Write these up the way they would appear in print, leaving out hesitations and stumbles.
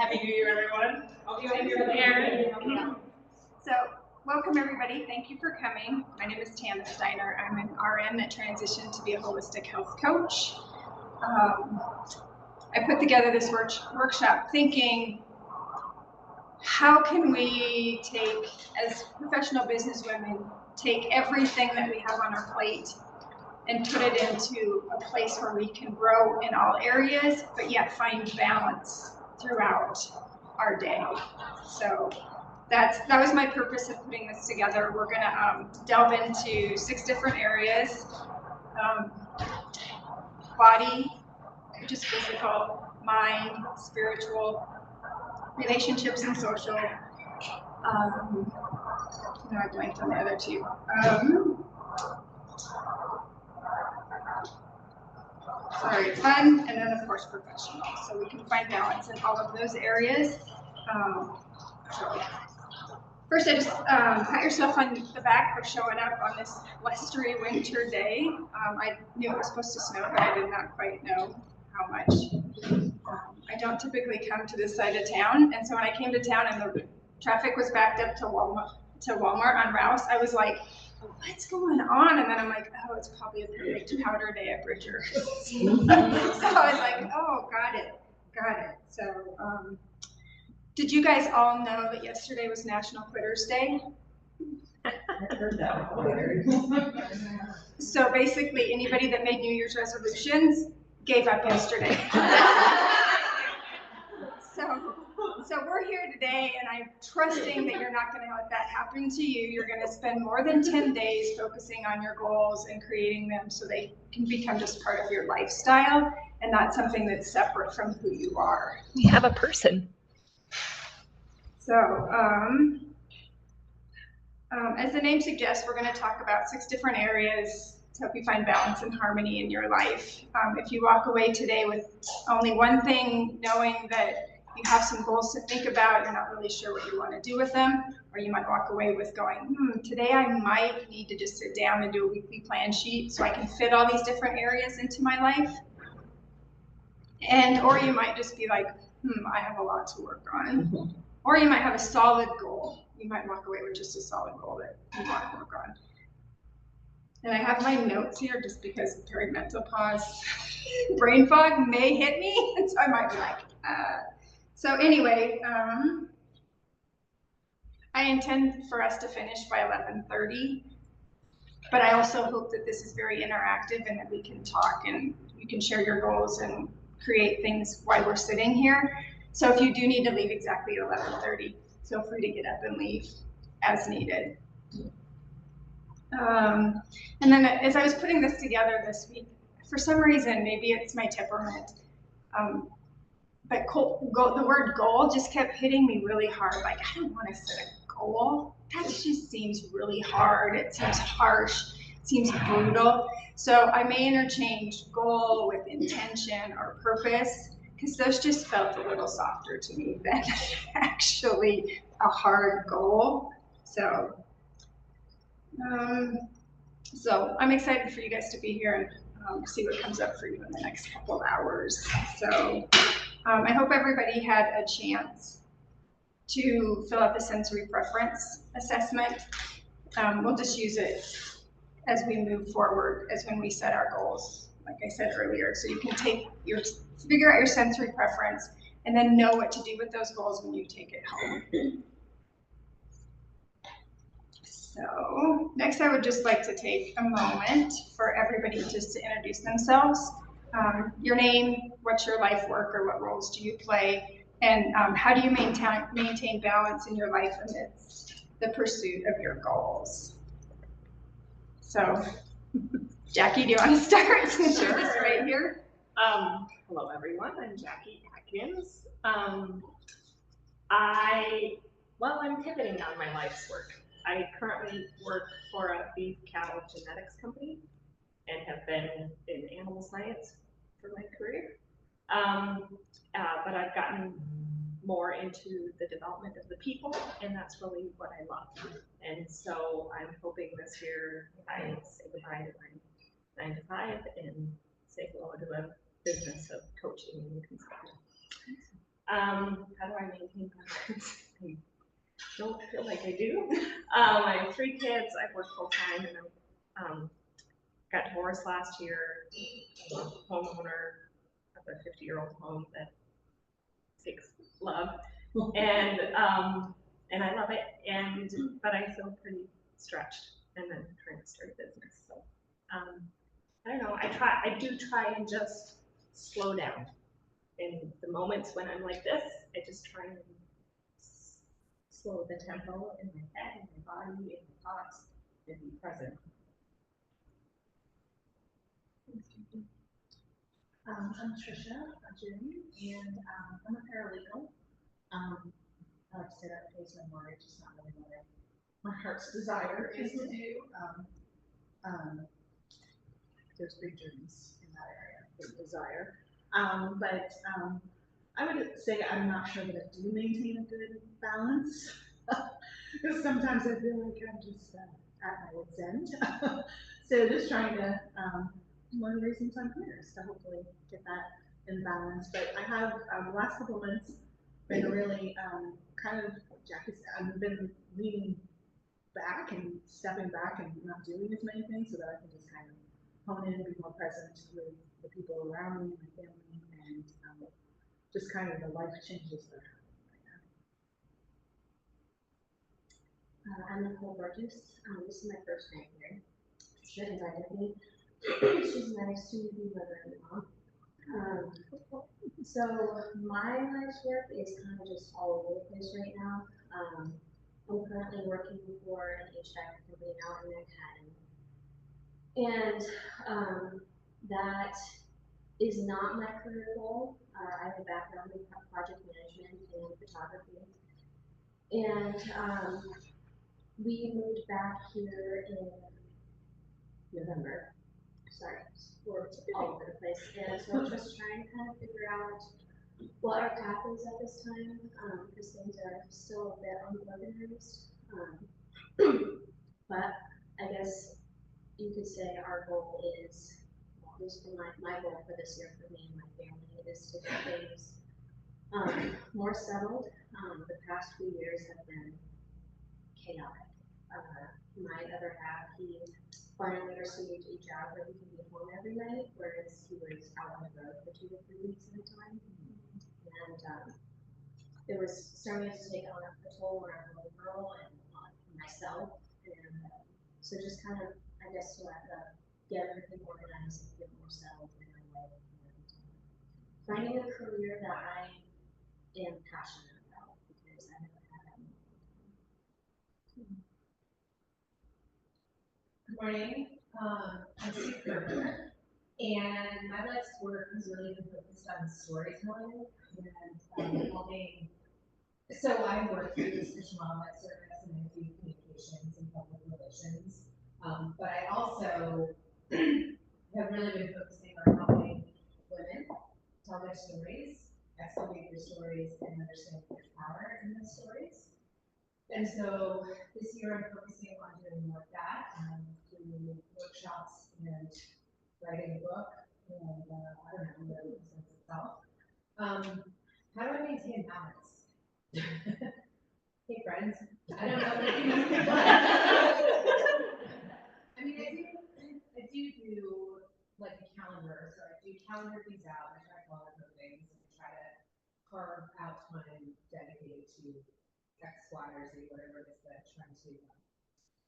Happy New Year, everyone. I'll be over here with Aaron. So, welcome everybody. Thank you for coming. My name is Tana Steiner. I'm an RN that transitioned to be a holistic health coach. I put together this workshop thinking, how can we take, as professional business women, take everything that we have on our plate and put it into a place where we can grow in all areas, but yet find balance throughout our day. So that was my purpose of putting this together. We're gonna delve into 6 different areas: body, which is physical, mind, spiritual, relationships and social. No, I blanked on the other 2. Sorry, fun, and then of course professional. So we can find balance in all of those areas. So first, I just pat yourself on the back for showing up on this blustery winter day. I knew it was supposed to snow, but I did not quite know how much. I don't typically come to this side of town, and so when I came to town and the traffic was backed up to Walmart on Rouse, I was like, what's going on? And then I'm like, oh, it's probably a perfect powder day at Bridger. So I was like, oh, got it. So did you guys all know that yesterday was National Quitters Day? I heard that. So basically anybody that made New Year's resolutions gave up yesterday. So we're here today, and I'm trusting that you're not going to let that happen to you. You're going to spend more than 10 days focusing on your goals and creating them so they can become just part of your lifestyle and not something that's separate from who you are. We have a person. So, as the name suggests, we're going to talk about 6 different areas to help you find balance and harmony in your life. If you walk away today with only one thing, knowing that you have some goals to think about, you're not really sure what you want to do with them, or you might walk away with going, today I might need to just sit down and do a weekly plan sheet so I can fit all these different areas into my life. Or you might just be like, I have a lot to work on. Or you might have a solid goal. You might walk away with just a solid goal that you want to work on. And I have my notes here just because during mental pause, brain fog may hit me, and so I might be like, So anyway, I intend for us to finish by 11:30, but I also hope that this is very interactive and that we can talk and you can share your goals and create things while we're sitting here. So if you do need to leave exactly at 11:30, feel free to get up and leave as needed. And then as I was putting this together this week, for some reason, maybe it's my temperament, but the word goal just kept hitting me really hard. Like, I don't want to set a goal. That just seems really hard. It seems harsh. It seems brutal. So I may interchange goal with intention or purpose, because those just felt a little softer to me than actually a hard goal. So I'm excited for you guys to be here and see what comes up for you in the next couple of hours. So I hope everybody had a chance to fill out the sensory preference assessment. We'll just use it as we move forward, as when we set our goals, like I said earlier. So you can figure out your sensory preference and then know what to do with those goals when you take it home. So next, I would just like to take a moment for everybody just to introduce themselves. Your name, what's your life work, or what roles do you play, and how do you maintain balance in your life amidst the pursuit of your goals? So, Jackie, do you want to start since you're just right here? Hello, everyone. I'm Jackie Atkins. I'm pivoting on my life's work. I currently work for a beef cattle genetics company and have been in animal science for my career. But I've gotten more into the development of the people, and that's really what I love. And so I'm hoping this year I say goodbye to my 9 to 5 and say hello to a business of coaching and consulting. How do I maintain balance? I don't feel like I do. I have 3 kids. I work full time, and I got divorced last year. I'm a homeowner of a 50-year-old home that takes love, and I love it. But I feel pretty stretched, and then trying to start a business. So I don't know. I do try and just slow down. In the moments when I'm like this, I just try and slow the tempo in my head, in my body, in my thoughts, and be present. I'm Trisha June, and I'm a paralegal. I like to say that pays my mortgage. It's not really what my heart's desire is to do. There's big dreams in that area, big desire. I would say I'm not sure that I do maintain a good balance. Because sometimes I feel like I'm just at my wit's end. So just trying to learn reasons I'm here to hopefully get that in balance. But I have the last couple of months been really kind of, like Jackie said, I've been leaning back and stepping back and not doing as many things so that I can just kind of hone in and be more present with the people around me, my family, and just kind of the life changes that are happening right now. I'm Nicole Burgess. This is my first night here. Trisha invited me. She's nice to be my grandma. So my life's work is kind of just all over the place right now. I'm currently working for an HVAC company out in Manhattan. And that is not my career goal. I have a background in project management and photography. And we moved back here in November. Sorry, we're all over the place. And so I'm just trying to kind of figure out what our path is at this time, because things are still a bit unorganized. But I guess you could say our goal is, well, at least for my goal for this year for me and my family, is to get things more settled. The past few years have been chaotic. My other half, he finally received a job where he can be home every night, whereas he was out on the road for 2 to 3 weeks at a time. And it was starting to take on a toll on our little girl and on myself. And so just kind of, I guess, to get everything organized and get more settled in my life. And finding a career that I am passionate about, because I never had that. Good morning. I'm Steve Kerber, and my life's work has really been focused on storytelling and helping. So I work through the Fish Wildlife Service and I do communications and public relations. But I also have really been focusing on helping women tell their stories, excavate their stories, and understand their power in those stories. And so this year I'm focusing on doing more of that, doing workshops and writing a book, and I don't know, the sense itself. How do I maintain balance? Hey friends, I don't know. I mean, I do like a calendar, so I do calendar things out. I try to follow those things and try to carve out time dedicated to X, Y, or Z, whatever it is that I'm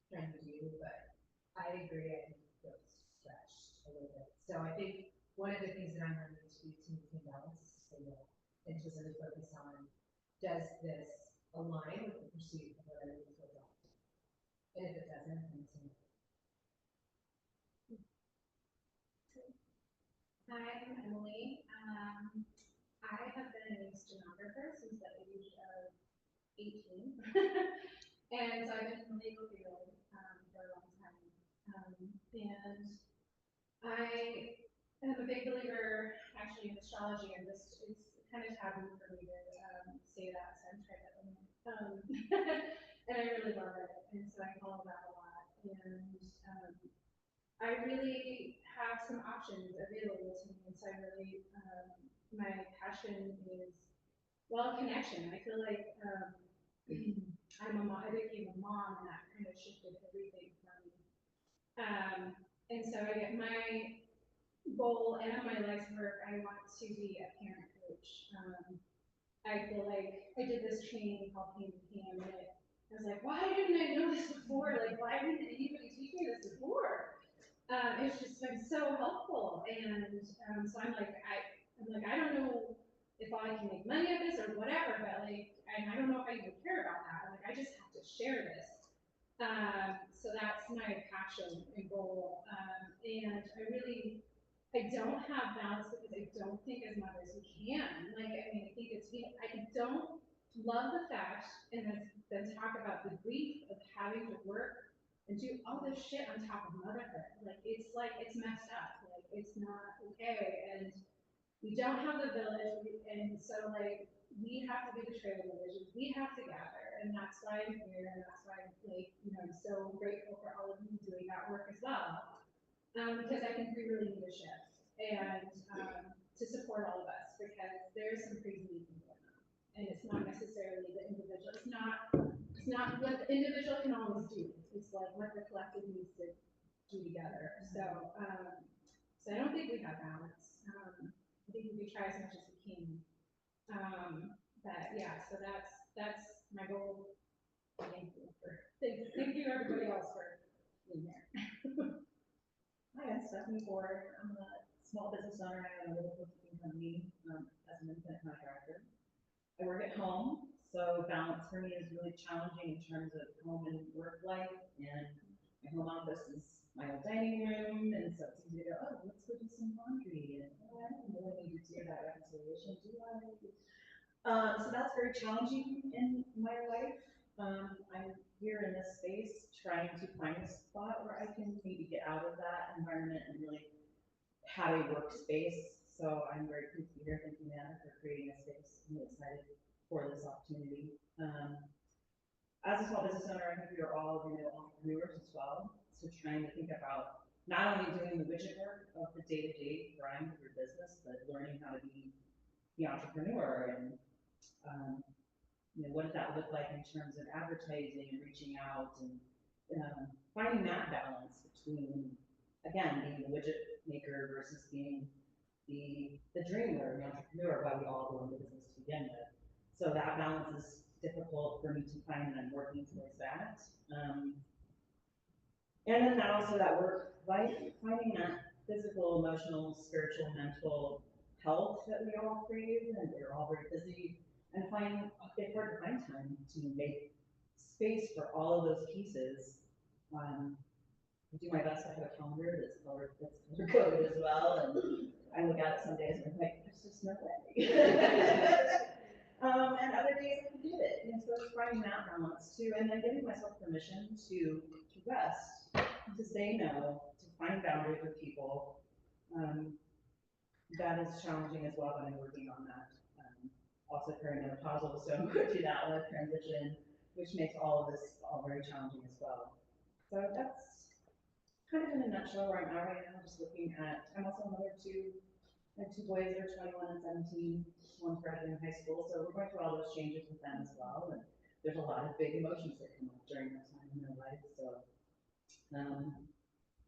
trying to do. But I agree, I think it feels stretched a little bit. So I think one of the things that I'm learning to do to maintain balance is to say that, and to really focus on, does this align with the pursuit of what I really feel like? And if it doesn't, then it's not. Hi, I'm Emily. I have been a stenographer since the age of 18. And so I've been in the legal field for a long time. And I am a big believer actually in astrology, and this is kind of taboo for me to say that, so I'm trying to own it. And I really love it, and so I follow that a lot. And I really have some options available to me, and so I really, my passion is well, connection. I feel like, I became a mom and that kind of shifted everything for me. And so I get my goal and my life's work, I want to be a parent coach. I feel like I did this training called Pain to Pam, and I was like, why didn't I know this before? Like, why didn't anybody teach me this before? It's just been so helpful, and so I'm like, I don't know if I can make money at this or whatever, but like, and I don't know if I even care about that. Like, I just have to share this. So that's my passion and goal. And I don't have balance because I don't think as mothers we can. Like, I mean, I think I don't love the fact, and then talk about the grief of having to work and do all this shit on top of motherhood. Like, it's messed up. Like, it's not okay. And we don't have the village, and so like, we have to be the trailblazers, we have to gather, and that's why I'm here, and that's why I'm so grateful for all of you doing that work as well. Because I think we really need a shift, and to support all of us, because there's some crazy things going on, and it's not necessarily the individual, it's not what the individual can always do, it's like what the collective needs to do together, so I don't think we have balance. I think we try as much as we can. But yeah, so that's my goal. Thank you everybody else for being there. Hi, I'm Stephanie Ford. I'm a small business owner. I own a local bookkeeping company as an independent contractor. I work at home, so balance for me is really challenging in terms of home and work life. And my home office is my old dining room, and so it's easy to go, oh, let's go do some laundry. And oh, I don't really need to do that reconciliation, do I? So that's very challenging in my life. I'm here in this space trying to find a spot where I can maybe get out of that environment and really have a workspace. So I'm very pleased to be here. Thank you, Nana, for creating a space. I'm really excited for this opportunity. As a small business owner, I think we are all entrepreneurs as well. So trying to think about not only doing the widget work of the day-to-day grind of your business, but learning how to be the entrepreneur and what does that look like in terms of advertising and reaching out and finding that balance between, again, being the widget maker versus being the dreamer, the entrepreneur, why we all go into business to begin with. So that balance is difficult for me to find, and I'm working towards that. And then also that work life, finding that physical, emotional, spiritual, mental health that we all crave, and we're all very busy, and it's hard to find time to make space for all of those pieces. I do my best to have a calendar that's color coded as well, and I look at it some days and I'm like, there's just no way. And other days I can do it, and so it's finding that balance too, and then giving myself permission to rest, to say no, to find boundaries with people. That is challenging as well, but I'm working on that. Also perimenopausal, so I'm going through that one transition, which makes all of this all very challenging as well. So that's kind of in a nutshell where I'm at right now, just looking at, I'm also a mother too. I have two boys, they're 21 and 17, one's graduating high school, so we're going through all those changes with them as well, and there's a lot of big emotions that come up during that time in their life, so,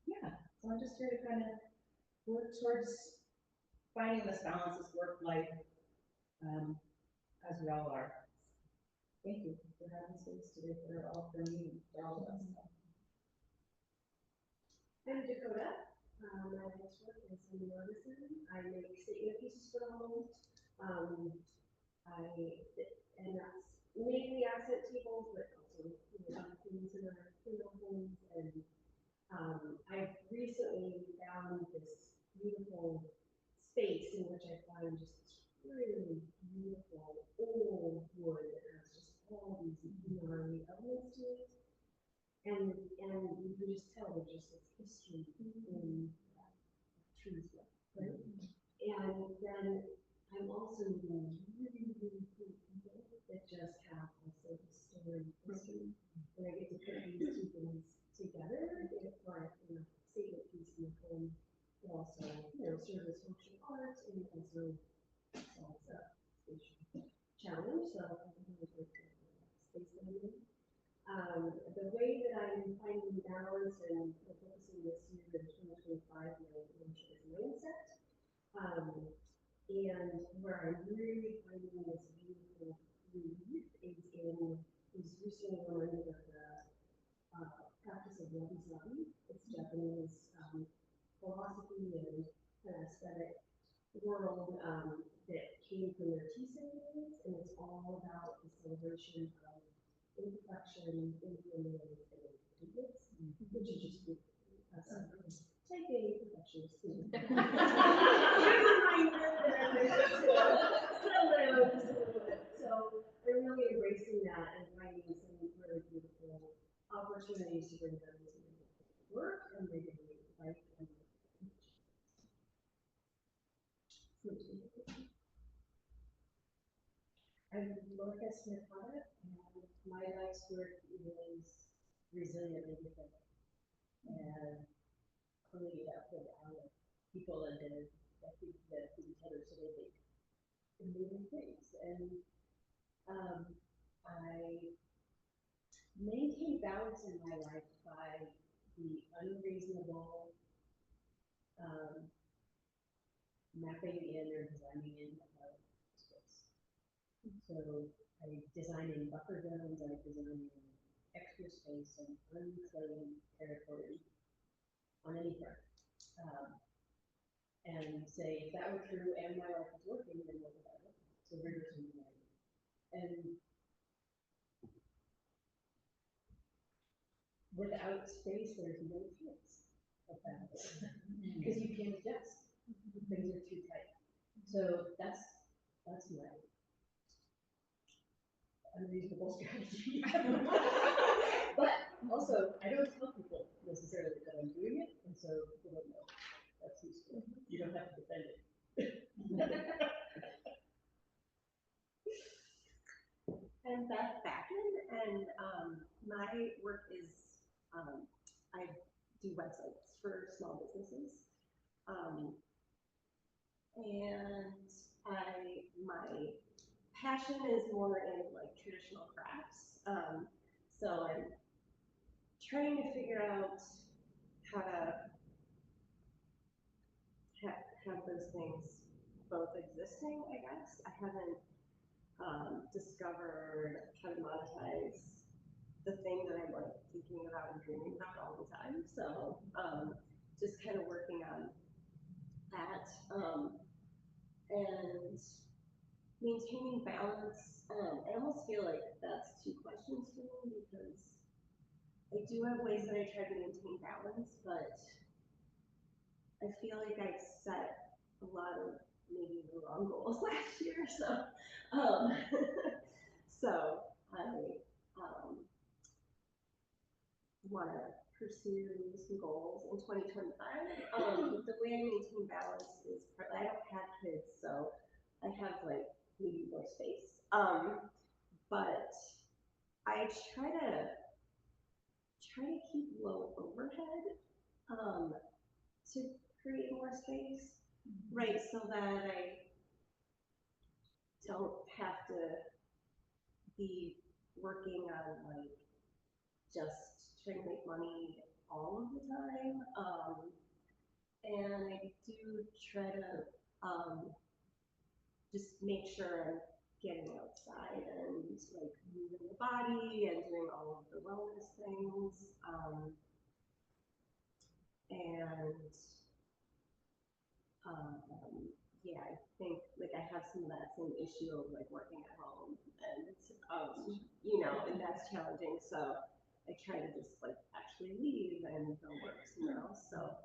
yeah, so I'm just here to kind of work towards finding this balance, this work life, as we all are. Thank you for having space today for me, for all of us. I'm Dakota. My life's work is in medicine. I make statement pieces for the home. And that's mainly asset tables, but also other things in our funeral homes. And I've recently found this beautiful space in which I find just this really beautiful old wood that has just all these gnarly elements to it. And you can just tell there's just this history in that trees, right? And then I'm also meeting really, really cool people that just have also the story history. And I get to put these two things together for statement piece in the home, but also, serve as functional art and also salsa station. challenge, so I'm going to space limited. The way that I'm finding balance and focusing this year in 2025, my leadership is mindset. And where I'm really finding this beautiful relief is recently learning of the practice of wabi-sabi. It's Japanese philosophy and aesthetic world that came from their tea ceremonies, and it's all about the celebration of imperfection, impermanence, and incompleteness, which is just beautiful. Take a perfectionist too. Here's a reminder that I'm so I'm really embracing that and finding some really beautiful opportunities to bring them into work and my daily life. I'm Lorca Smith-Potter, and my life's work is resilient leadership and pulling it up and out of people and that feed each other so they make amazing things. And I maintain balance in my life by the unreasonable mapping in or designing in of space. So I design in buffer zones, I design in extra space and unclaimed territory on any front. And say, if that were true and my life was working, then what would I look like? So rigorous engineering. And without space, there's no chance of that. Because you can't adjust. Things are too tight. So that's my unreasonable strategy. But also, I don't tell people necessarily that I'm doing it, and so people don't know. That's useful. You don't have to defend it. I'm Beth Backen, and my work is I do websites for small businesses, and my passion is more in like traditional crafts. So I'm trying to figure out how to have those things both existing, I guess. I haven't discovered how to monetize the thing that I'm like thinking about and dreaming about all the time. So just kind of working on that and maintaining balance. I almost feel like that's two questions for me because I do have ways that I try to maintain balance, but I feel like I set a lot of maybe the wrong goals last year, so so I want to pursue some goals in 2025. The way I maintain balance is partly I don't have kids, so I have like maybe more space. But I try to keep low overhead to create more space, right? So that I don't have to be working on like just trying to make money all of the time. And I do try to just make sure I'm getting outside and like moving the body and doing all of the wellness things. Yeah, I think like I have some of that same issue of like working at home and you know, and that's challenging. So I try to just like actually leave and go work somewhere else. So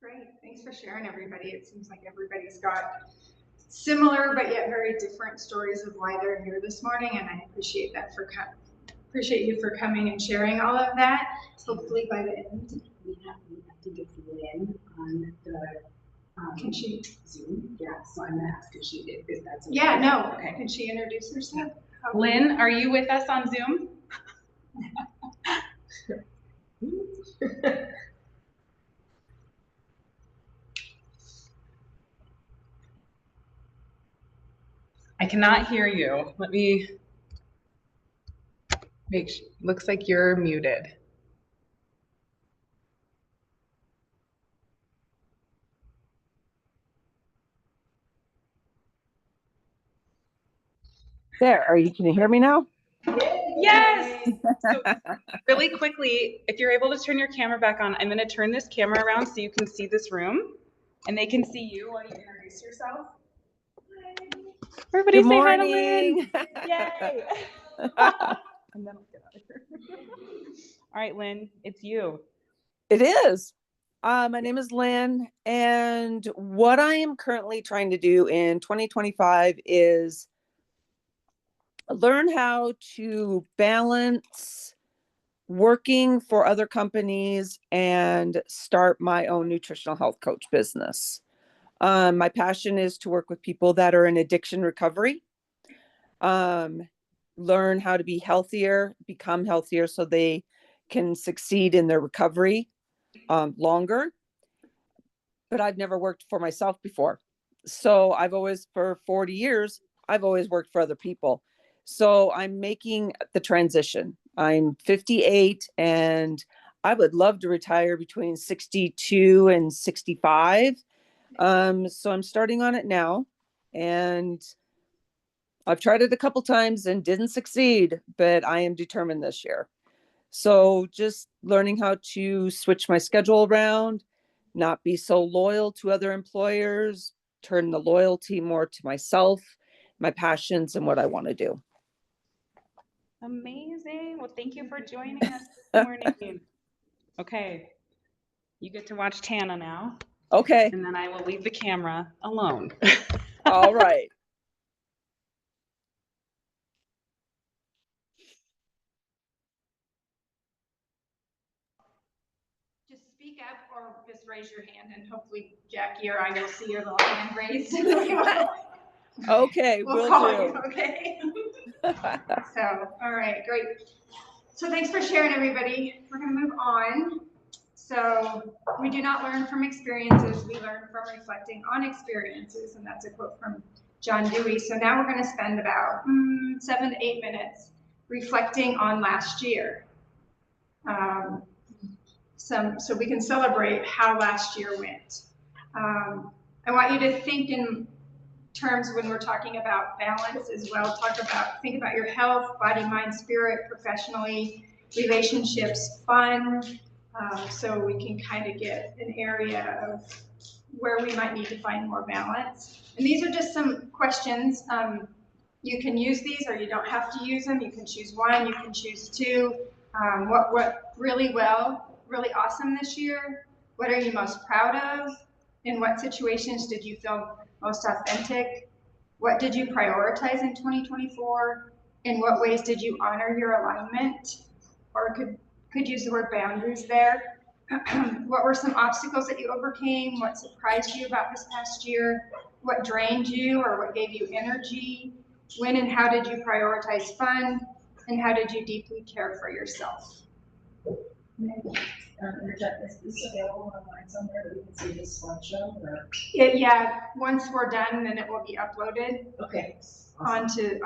Great, thanks for sharing, everybody. It seems like everybody's got similar but yet very different stories of why they're here this morning, and I appreciate that appreciate you for coming and sharing all of that. Hopefully by the end we have to get Lynn on the can she? Zoom. Yeah, so I'm gonna ask if that's okay. Yeah, no. Okay. Can she introduce herself? Lynn, are you with us on Zoom? cannot hear you. Let me make sure. Looks like you're muted. There, can you hear me now? Yes. So really quickly, if you're able to turn your camera back on, I'm going to turn this camera around so you can see this room and they can see you while you introduce yourself. Everybody Good say hi to Lynn. morning. Yay. And then I'll get out of here. All right, Lynn, it's you. It is. My name is Lynn, and what I am currently trying to do in 2025 is learn how to balance working for other companies and start my own nutritional health coach business. My passion is to work with people that are in addiction recovery, learn how to be healthier, become healthier so they can succeed in their recovery longer. But I've never worked for myself before. So I've always, for 40 years, I've always worked for other people. So I'm making the transition. I'm 58 and I would love to retire between 62 and 65. So I'm starting on it now, and I've tried it a couple times and didn't succeed, but I am determined this year. So just learning how to switch my schedule around, not be so loyal to other employers, turn the loyalty more to myself, my passions, and what I want to do. Amazing. Well, thank you for joining us this morning. Okay, you get to watch Tana now. Okay. And then I will leave the camera alone. All right. Just speak up or just raise your hand and hopefully Jackie or I will see your little hand raised. Okay, We'll call you, okay? So, all right, great. So thanks for sharing, everybody. We're gonna move on. So we do not learn from experiences, we learn from reflecting on experiences, and that's a quote from John Dewey. So now we're gonna spend about 7 to 8 minutes reflecting on last year. So we can celebrate how last year went. I want you to think in terms when we're talking about balance as well. Think about your health, body, mind, spirit, professionally, relationships, fun, so we can kind of get an area of where we might need to find more balance. And these are just some questions. You can use these or you don't have to use them. You can choose one, you can choose two. What went really well, really awesome this year? What are you most proud of? In what situations did you feel most authentic? What did you prioritize in 2024? In what ways did you honor your alignment? Or could use the word boundaries there. What were some obstacles that you overcame? What surprised you about this past year? What drained you or what gave you energy? When and how did you prioritize fun? And how did you deeply care for yourself? Is this available online somewhere that we can see this slideshow? Or? Yeah, once we're done, then it will be uploaded Okay. Onto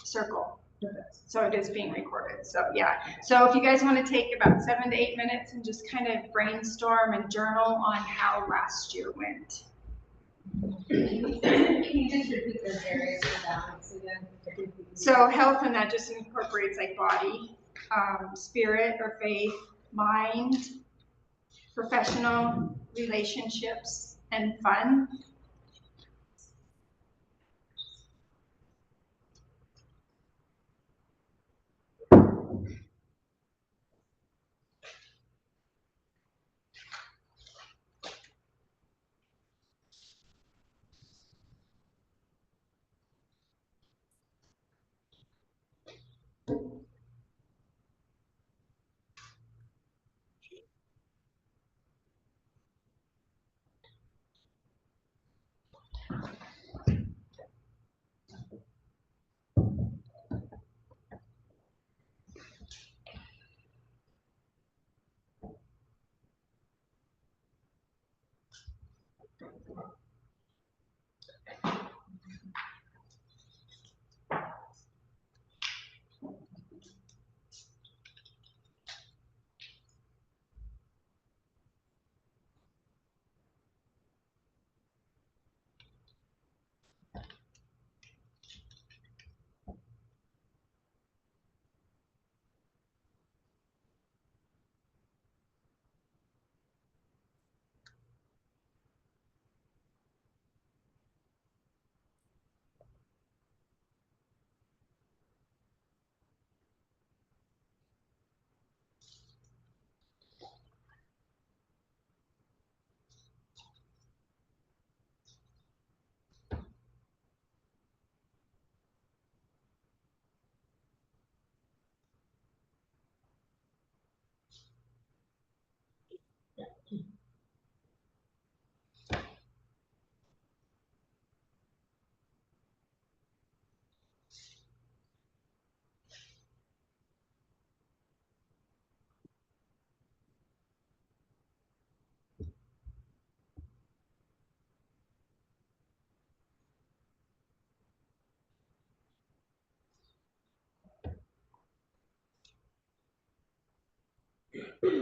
Circle. So it is being recorded. So yeah. So if you guys want to take about 7 to 8 minutes and just kind of brainstorm and journal on how last year went. Can you just repeat those areas for balance again? So health, and that just incorporates like body, spirit or faith, mind, professional, relationships, and fun. Have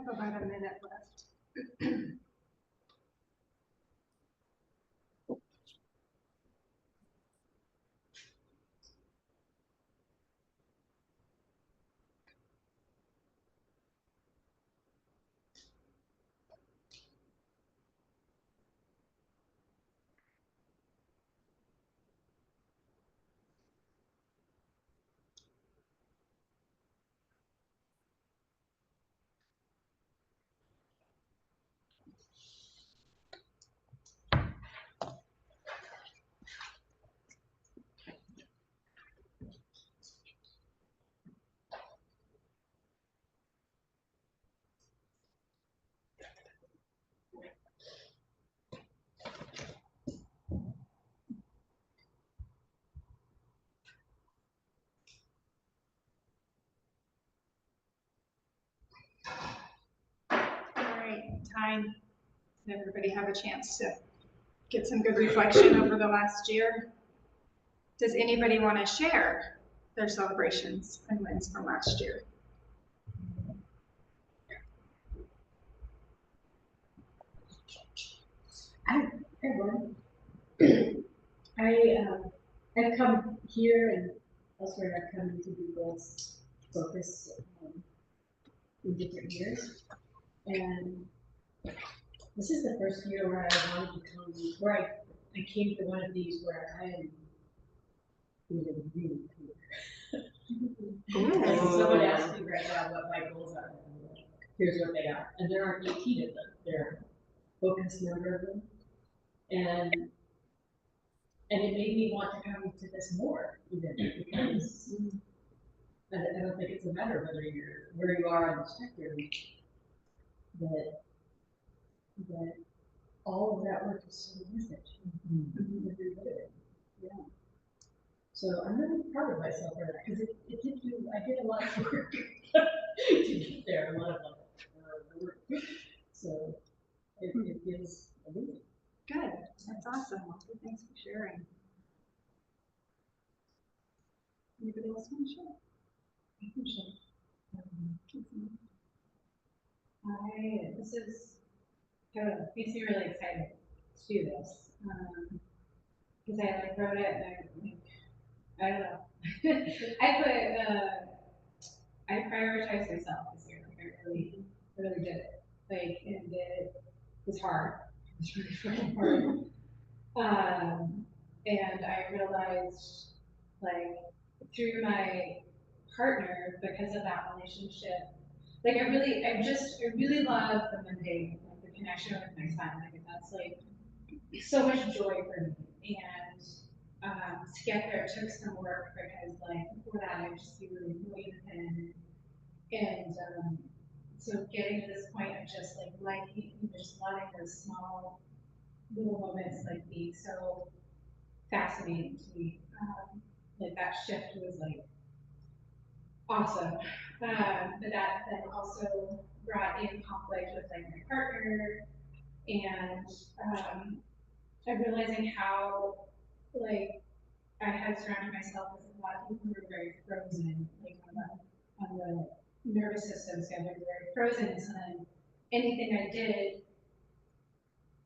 about a minute left. All right, time. Did everybody have a chance to get some good reflection over the last year? Does anybody want to share their celebrations and wins from last year? I've come here and elsewhere, I've come to do goals focus in different years. And this is the first year where I wanted to come, where I came to one of these where I am feeling really clear. And someone asked me right now what my goals are. Here's what they are. And there are 18 of them. There are a focused number of them. And it made me want to come to this more, even because I don't think it's a matter of where you are on the spectrum, that all of that work is so worth it. Every bit of it. Yeah. So I'm really proud of myself for that because I did a lot of work to get there, a lot of work. So it feels amazing. Good, that's awesome. Thanks for sharing. Anybody else want to share? I can share. This is kind of makes me really excited to do this because I wrote it and I don't know. I prioritized myself this year. I really did it. And it was hard. It was really hard. And I realized, through my partner, because of that relationship, I really love the mundane, the connection with my son. That's so much joy for me. And to get there, it took some work because before that, I just be really annoyed with him. And so getting to this point of just liking, just letting those small little moments be so fascinating to me. That shift was awesome. But that then also brought in conflict with my partner, and I'm realizing how I had surrounded myself with a lot of people who were very frozen, on the nervous system, so they were very frozen. So then anything I did,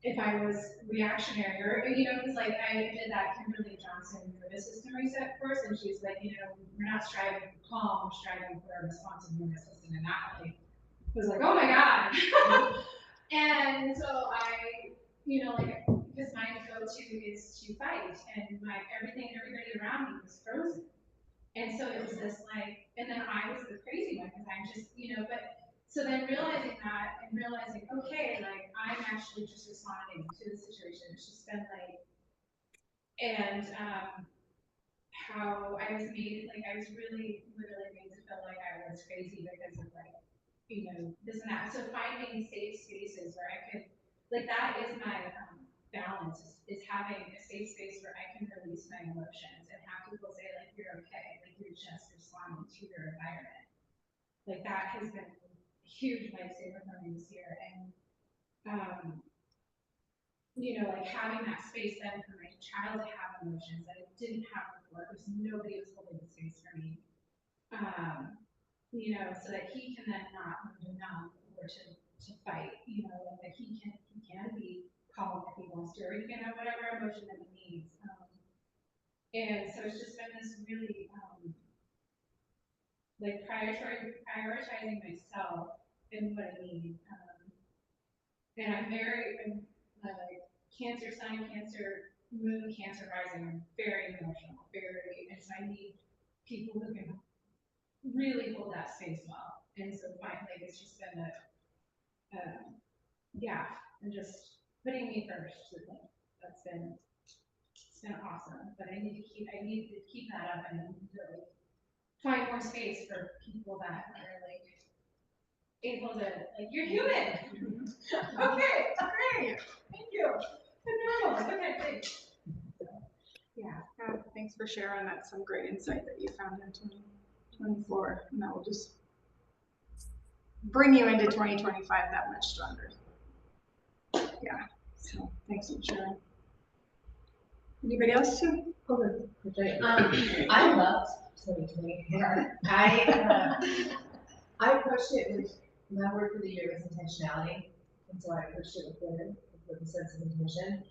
if I was reactionary, or because I did that Kimberly Johnson nervous system reset course, and she was we're not striving for calm, we're striving for a responsive nervous system, and that was oh my god. And so I, because my go-to is to fight, and everybody around me was frozen, and so it was this and then I was the crazy one because I'm just but. So then realizing that and realizing, okay, I'm actually just responding to the situation. It's just been and how I was made, I was really literally made to feel like I was crazy because of this and that. So finding safe spaces where I could, that is my balance, is having a safe space where I can release my emotions and have people say you're okay, you're just responding to your environment. That has been huge lifesaver for me this year, and having that space then for my child to have emotions that it didn't have before, because nobody was holding the space for me, so that he can then not move to numb or to fight, that he can be calm if he wants to, or he can have whatever emotion that he needs, and so it's just been this really prioritizing myself and what I need. And I'm Cancer sign, Cancer moon, Cancer rising. I'm very emotional, and so I need people who can really hold that space well. And so it's just been and just putting me first. It's been awesome. But I need to keep that up and really find more space for people that are able to you're human. Okay, great. for sharing. That's some great insight that you found in 2024, and that will just bring you into 2025 that much stronger. Yeah, so thanks for sharing. Anybody else too? I loved 2024. I approached it with, my word for the year was intentionality, and so I approached it with a sense of intention.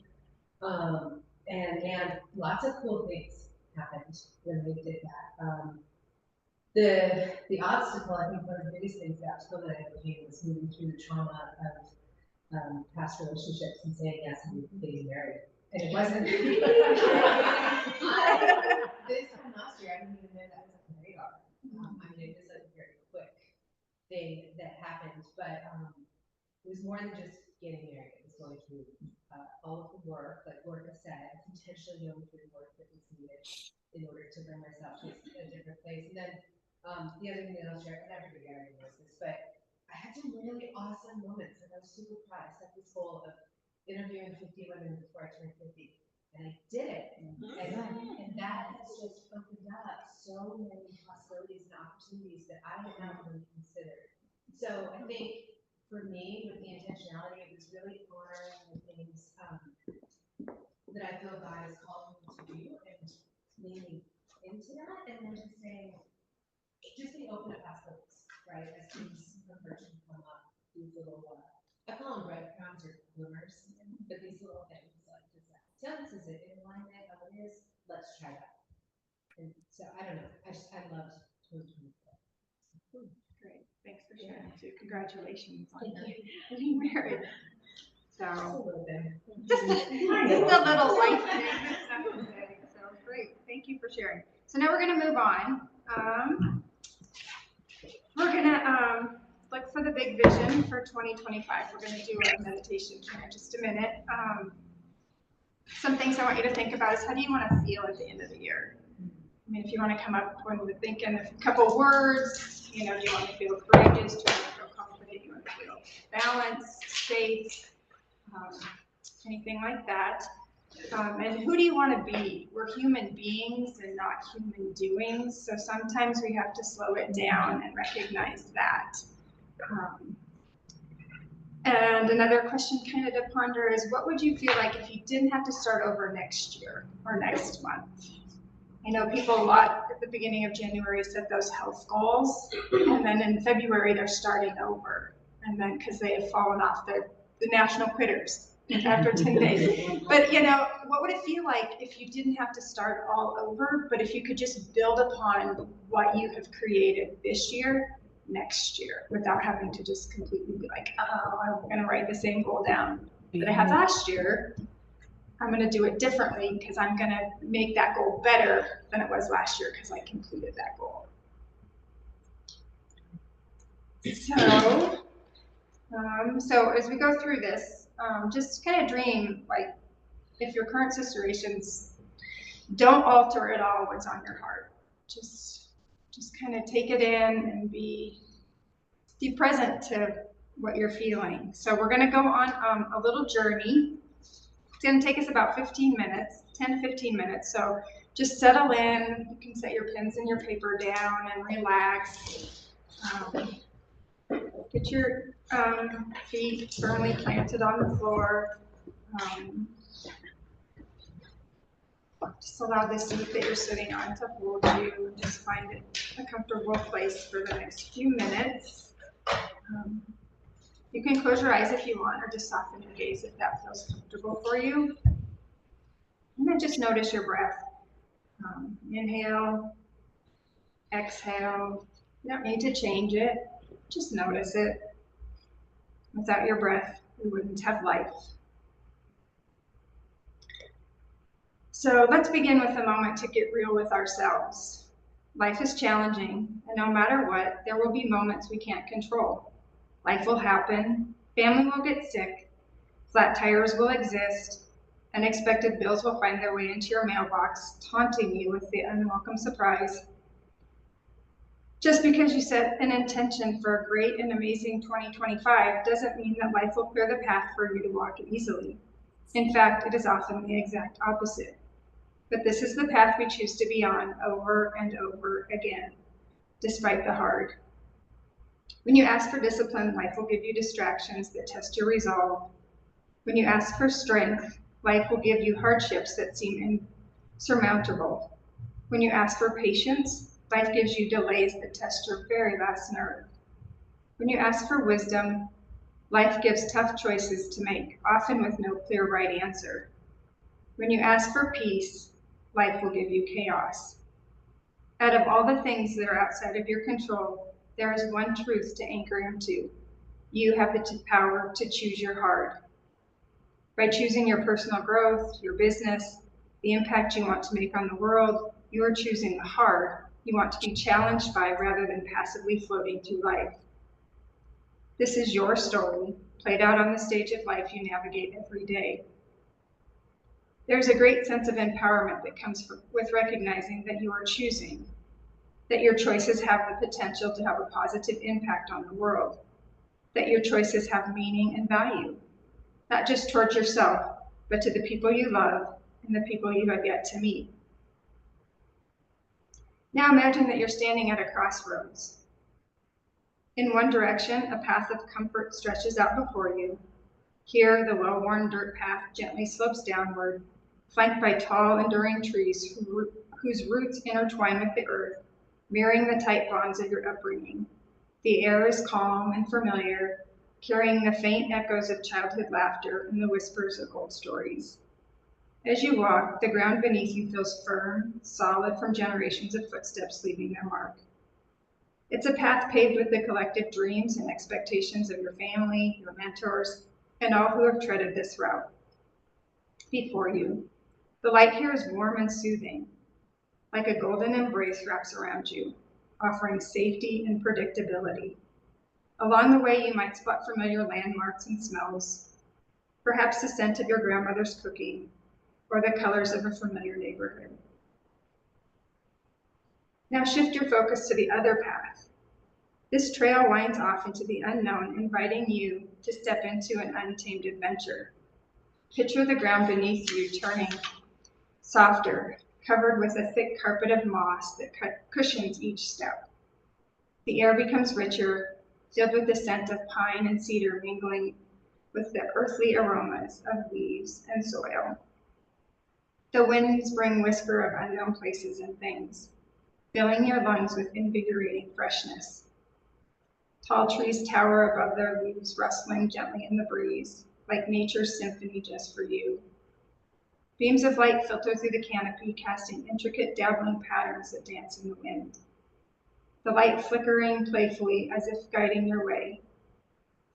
And lots of cool things happened when we did that. The obstacle, I think one of the biggest things, the obstacle that I overcame was moving through the trauma of past relationships and saying yes and getting married. And it wasn't this time last year, I didn't even know that was on the radar. I mean, it was a very quick thing that happened, but it was more than just getting married. It was going through all of the work, like Lorna said, intentionally going through the work that was needed in order to bring myself to a different place. And then the other thing that I'll share, and everybody already knows this, but I had some really awesome moments, and I was super proud. I set this goal of interviewing 50 women before I turned 50, and I did it. And that has just opened up so many possibilities and opportunities that I had not really considered. So I think for me, with the intentionality, it was really honoring the things that I feel God has called me to do and leaning into that, and then just saying, just being open to possibilities, right? As things emerge and come up, these little, I call them breadcrumbs or glimmers, but these little things like just that. So this is it in alignment, how it is, let's try that. And so I don't know, I loved 2024. Great, thanks for sharing too. Congratulations on getting married. So just a little life thing. So great, thank you for sharing. So now we're gonna move on. We're gonna look for the big vision for 2025. We're gonna do a meditation here in just a minute. Some things I want you to think about is, how do you want to feel at the end of the year? I mean, if you want to come up when you're thinking a couple words, do you want to feel courageous? Do you want to feel confident? Do you want to feel balanced, safe, anything like that? And who do you want to be? We're human beings and not human doings, so sometimes we have to slow it down and recognize that. And another question kind of to ponder is, what would you feel like if you didn't have to start over next year or next month? I know people a lot at the beginning of January set those health goals, and then in February they're starting over, and then because they have fallen off the national quitters after 10 days. But what would it feel like if you didn't have to start all over, but if you could just build upon what you have created this year, next year, without having to just completely be like, oh, I'm going to write the same goal down that I had last year. I'm going to do it differently because I'm going to make that goal better than it was last year because I completed that goal. So as we go through this, just kind of dream, like, if your current situations, don't alter at all what's on your heart. Just kind of take it in and be present to what you're feeling. So we're going to go on a little journey. It's going to take us about 15 minutes, 10 to 15 minutes. So just settle in. You can set your pens and your paper down and relax. Get your feet firmly planted on the floor. Just allow the seat that you're sitting on to hold you. Just find it a comfortable place for the next few minutes. You can close your eyes if you want, or just soften your gaze if that feels comfortable for you. And then just notice your breath. Inhale, exhale. You don't need to change it. Just notice it. Without your breath, we wouldn't have life. So let's begin with a moment to get real with ourselves. Life is challenging, and no matter what, there will be moments we can't control. Life will happen, family will get sick, flat tires will exist, unexpected bills will find their way into your mailbox, taunting you with the unwelcome surprise. Just because you set an intention for a great and amazing 2025 doesn't mean that life will clear the path for you to walk it easily. In fact, it is often the exact opposite. But this is the path we choose to be on over and over again, despite the hard. When you ask for discipline, life will give you distractions that test your resolve. When you ask for strength, life will give you hardships that seem insurmountable. When you ask for patience, life gives you delays that test your very last nerve. When you ask for wisdom, life gives tough choices to make, often with no clear right answer. When you ask for peace, life will give you chaos. Out of all the things that are outside of your control, there is one truth to anchor into. You have the power to choose your hard. By choosing your personal growth, your business, the impact you want to make on the world, you are choosing the hard you want to be challenged by rather than passively floating through life. This is your story, played out on the stage of life you navigate every day. There's a great sense of empowerment that comes with recognizing that you are choosing, that your choices have the potential to have a positive impact on the world, that your choices have meaning and value, not just towards yourself, but to the people you love and the people you have yet to meet. Now imagine that you're standing at a crossroads. In one direction, a path of comfort stretches out before you. Here, the well-worn dirt path gently slopes downward, flanked by tall, enduring trees whose roots intertwine with the earth, mirroring the tight bonds of your upbringing. The air is calm and familiar, carrying the faint echoes of childhood laughter and the whispers of old stories. As you walk, the ground beneath you feels firm, solid from generations of footsteps leaving their mark. It's a path paved with the collective dreams and expectations of your family, your mentors, and all who have treaded this route before you. The light here is warm and soothing, like a golden embrace wraps around you, offering safety and predictability. Along the way, you might spot familiar landmarks and smells, perhaps the scent of your grandmother's cooking, or the colors of a familiar neighborhood. Now shift your focus to the other path. This trail winds off into the unknown, inviting you to step into an untamed adventure. Picture the ground beneath you turning softer, covered with a thick carpet of moss that cushions each step. The air becomes richer, filled with the scent of pine and cedar mingling with the earthly aromas of leaves and soil. The winds bring whisper of unknown places and things, filling your lungs with invigorating freshness. Tall trees tower above their leaves, rustling gently in the breeze, like nature's symphony just for you. Beams of light filter through the canopy, casting intricate dabbling patterns that dance in the wind. The light flickering playfully as if guiding your way.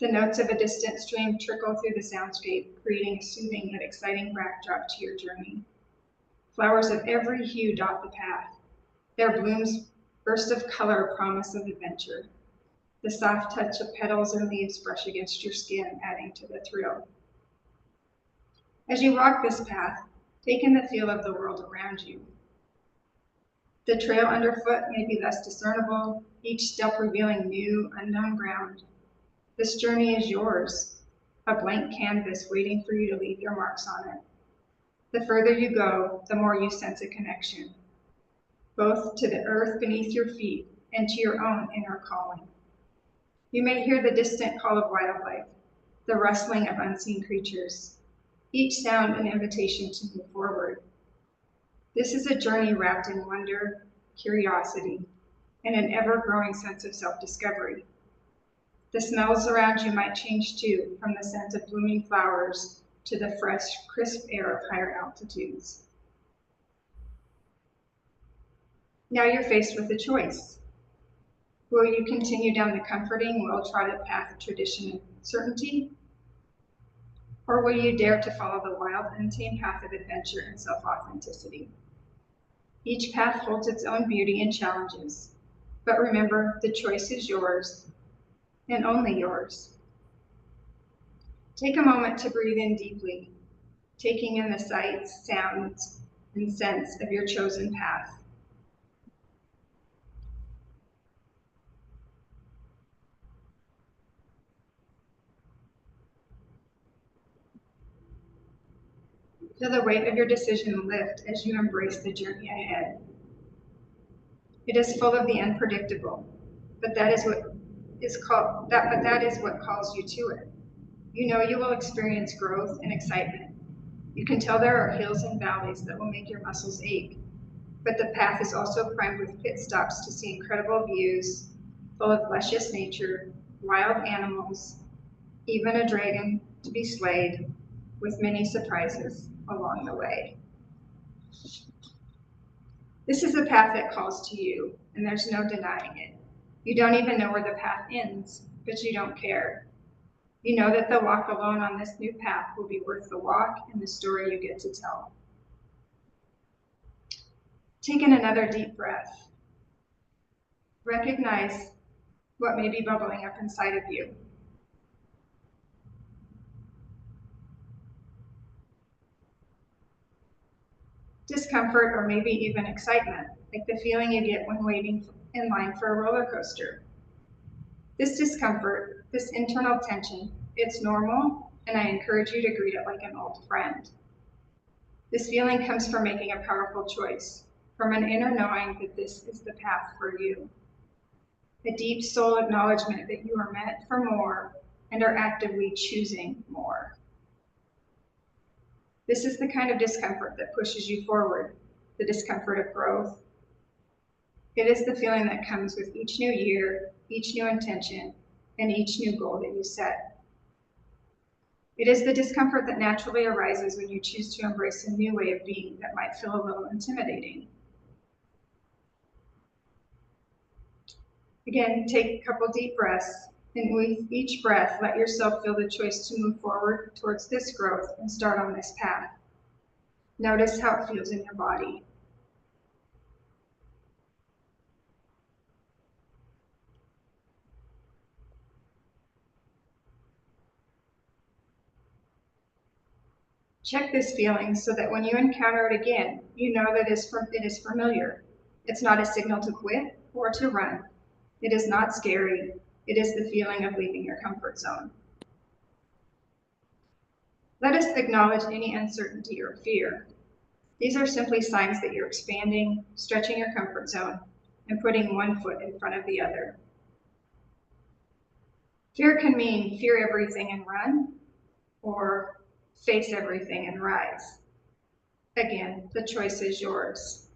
The notes of a distant stream trickle through the soundscape, creating a soothing yet exciting backdrop to your journey. Flowers of every hue dot the path. Their blooms burst of color promise of adventure. The soft touch of petals and leaves brush against your skin, adding to the thrill. As you walk this path, take in the feel of the world around you. The trail underfoot may be less discernible, each step revealing new, unknown ground. This journey is yours, a blank canvas waiting for you to leave your marks on it. The further you go, the more you sense a connection, both to the earth beneath your feet and to your own inner calling. You may hear the distant call of wildlife, the rustling of unseen creatures, each sound an invitation to move forward. This is a journey wrapped in wonder, curiosity, and an ever-growing sense of self-discovery. The smells around you might change too, from the scent of blooming flowers to the fresh, crisp air of higher altitudes. Now you're faced with a choice. Will you continue down the comforting, well-trodden path of tradition and certainty? Or will you dare to follow the wild, untamed path of adventure and self-authenticity? Each path holds its own beauty and challenges, but remember, the choice is yours, and only yours. Take a moment to breathe in deeply, taking in the sights, sounds, and scents of your chosen path. Feel the weight of your decision lift as you embrace the journey ahead. It is full of the unpredictable, but that is what calls you to it. You know you will experience growth and excitement. You can tell there are hills and valleys that will make your muscles ache, but the path is also primed with pit stops to see incredible views, full of luscious nature, wild animals, even a dragon to be slayed, with many surprises along the way. This is a path that calls to you, and there's no denying it. You don't even know where the path ends, but you don't care. You know that the walk alone on this new path will be worth the walk and the story you get to tell. Take in another deep breath. Recognize what may be bubbling up inside of you. Discomfort or maybe even excitement, like the feeling you get when waiting in line for a roller coaster. This discomfort, this internal tension, it's normal, and I encourage you to greet it like an old friend. This feeling comes from making a powerful choice, from an inner knowing that this is the path for you. A deep soul acknowledgement that you are meant for more and are actively choosing more. This is the kind of discomfort that pushes you forward, the discomfort of growth. It is the feeling that comes with each new year, each new intention, and each new goal that you set. It is the discomfort that naturally arises when you choose to embrace a new way of being that might feel a little intimidating. Again, take a couple deep breaths, and with each breath, let yourself feel the choice to move forward towards this growth and start on this path. Notice how it feels in your body. Check this feeling so that when you encounter it again, you know that it is familiar. It's not a signal to quit or to run. It is not scary. It is the feeling of leaving your comfort zone. Let us acknowledge any uncertainty or fear. These are simply signs that you're expanding, stretching your comfort zone, and putting one foot in front of the other. Fear can mean fear everything and run, or face everything and rise. Again, the choice is yours.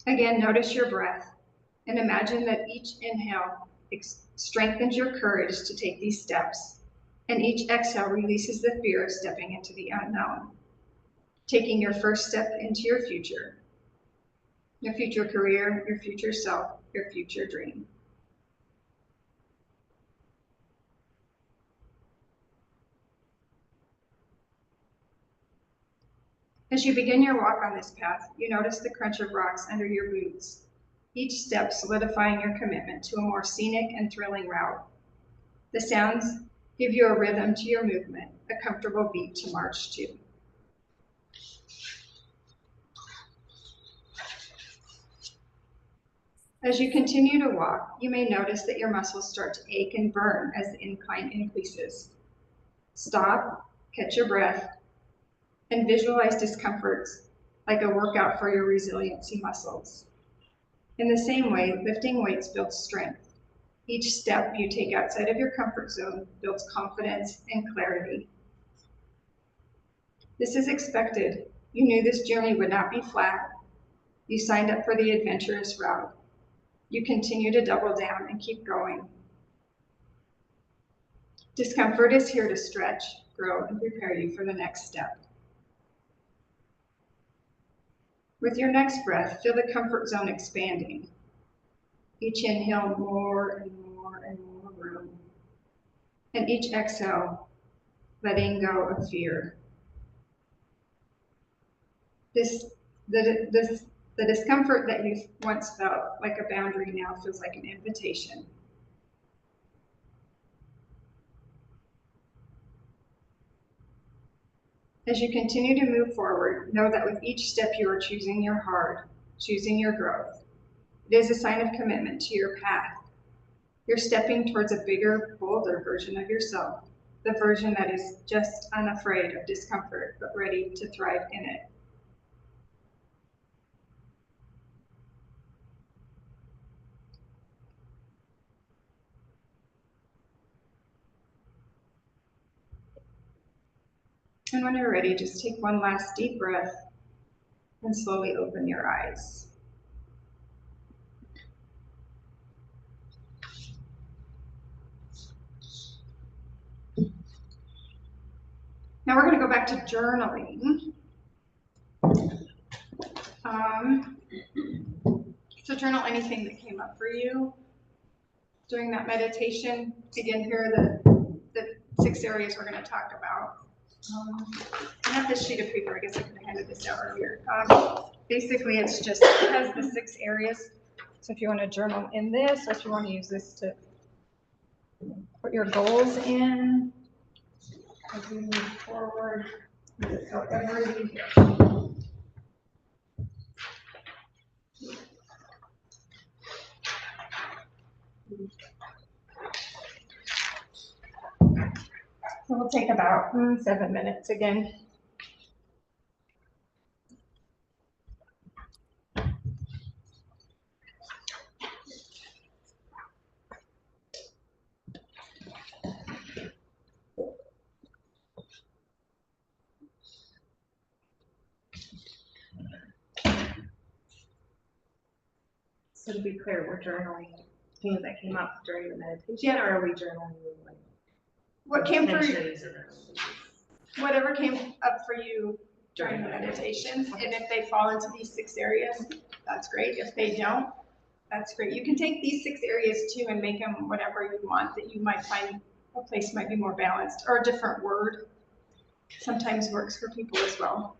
Again, notice your breath and imagine that each inhale strengthens your courage to take these steps, and each exhale releases the fear of stepping into the unknown, taking your first step into your future career, your future self, your future dream. As you begin your walk on this path, you notice the crunch of rocks under your boots, each step solidifying your commitment to a more scenic and thrilling route. The sounds give you a rhythm to your movement, a comfortable beat to march to. As you continue to walk, you may notice that your muscles start to ache and burn as the incline increases. Stop, catch your breath, and visualize discomforts like a workout for your resiliency muscles. In the same way, lifting weights builds strength. Each step you take outside of your comfort zone builds confidence and clarity. This is expected. You knew this journey would not be flat. You signed up for the adventurous route. You continue to double down and keep going. Discomfort is here to stretch, grow, and prepare you for the next step. With your next breath, feel the comfort zone expanding. Each inhale, more and more and more room. And each exhale, letting go of fear. The discomfort that you once felt like a boundary now feels like an invitation. As you continue to move forward, know that with each step you are choosing your heart, choosing your growth. It is a sign of commitment to your path. You're stepping towards a bigger, bolder version of yourself, the version that is just unafraid of discomfort, but ready to thrive in it. And when you're ready, just take one last deep breath and slowly open your eyes. Now we're going to go back to journaling. So journal anything that came up for you during that meditation. Again, here are the 6 areas we're going to talk about. I have this sheet of paper. I guess I could have handed this out earlier. Basically, it's just, it has the 6 areas. So if you want to journal in this, or if you want to use this to put your goals in as we move forward, however you go. So we'll take about 7 minutes again. So to be clear, we're journaling things that came up during the meditation, or are we journaling like What came for you? intentions or Whatever came up for you during the meditation, and if they fall into these 6 areas, that's great. If they don't, that's great. You can take these 6 areas too and make them whatever you want, that you might find a place might be more balanced, or a different word sometimes works for people as well.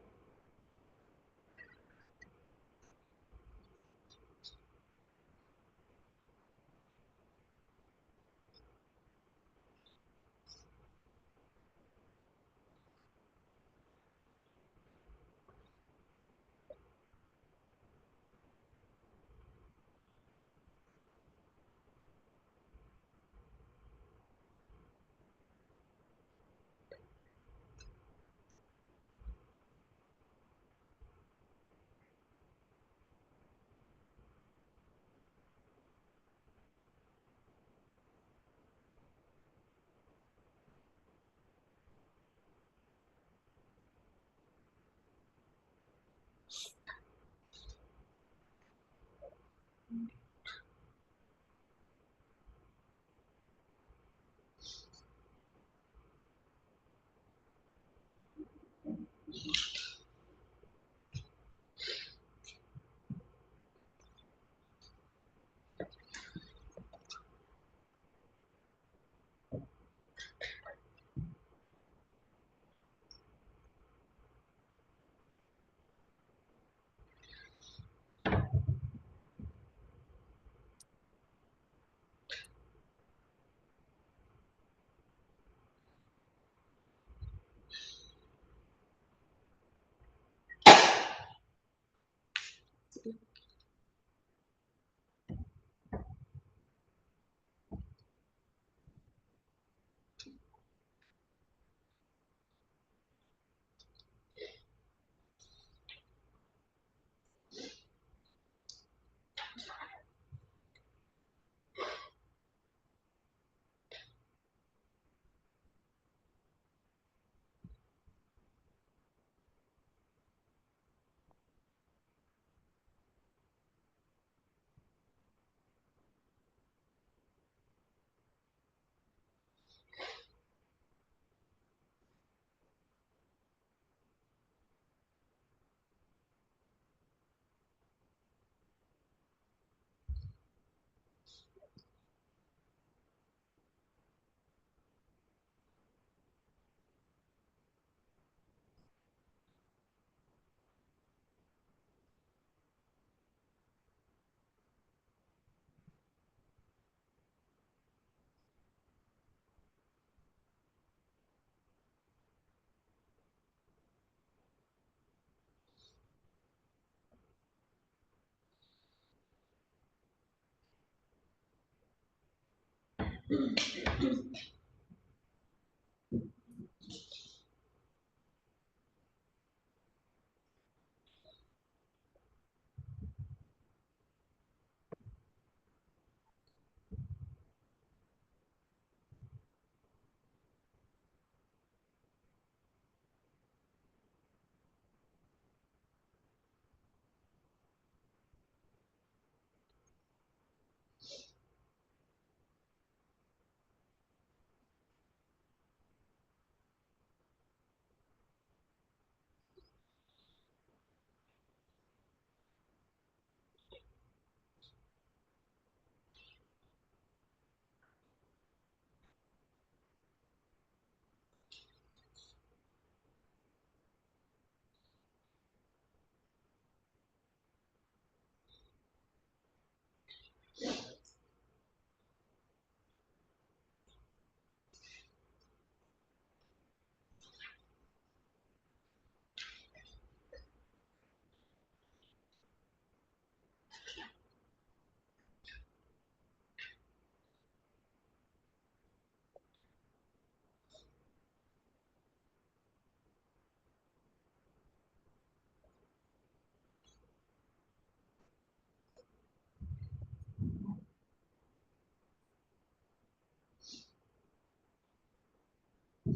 We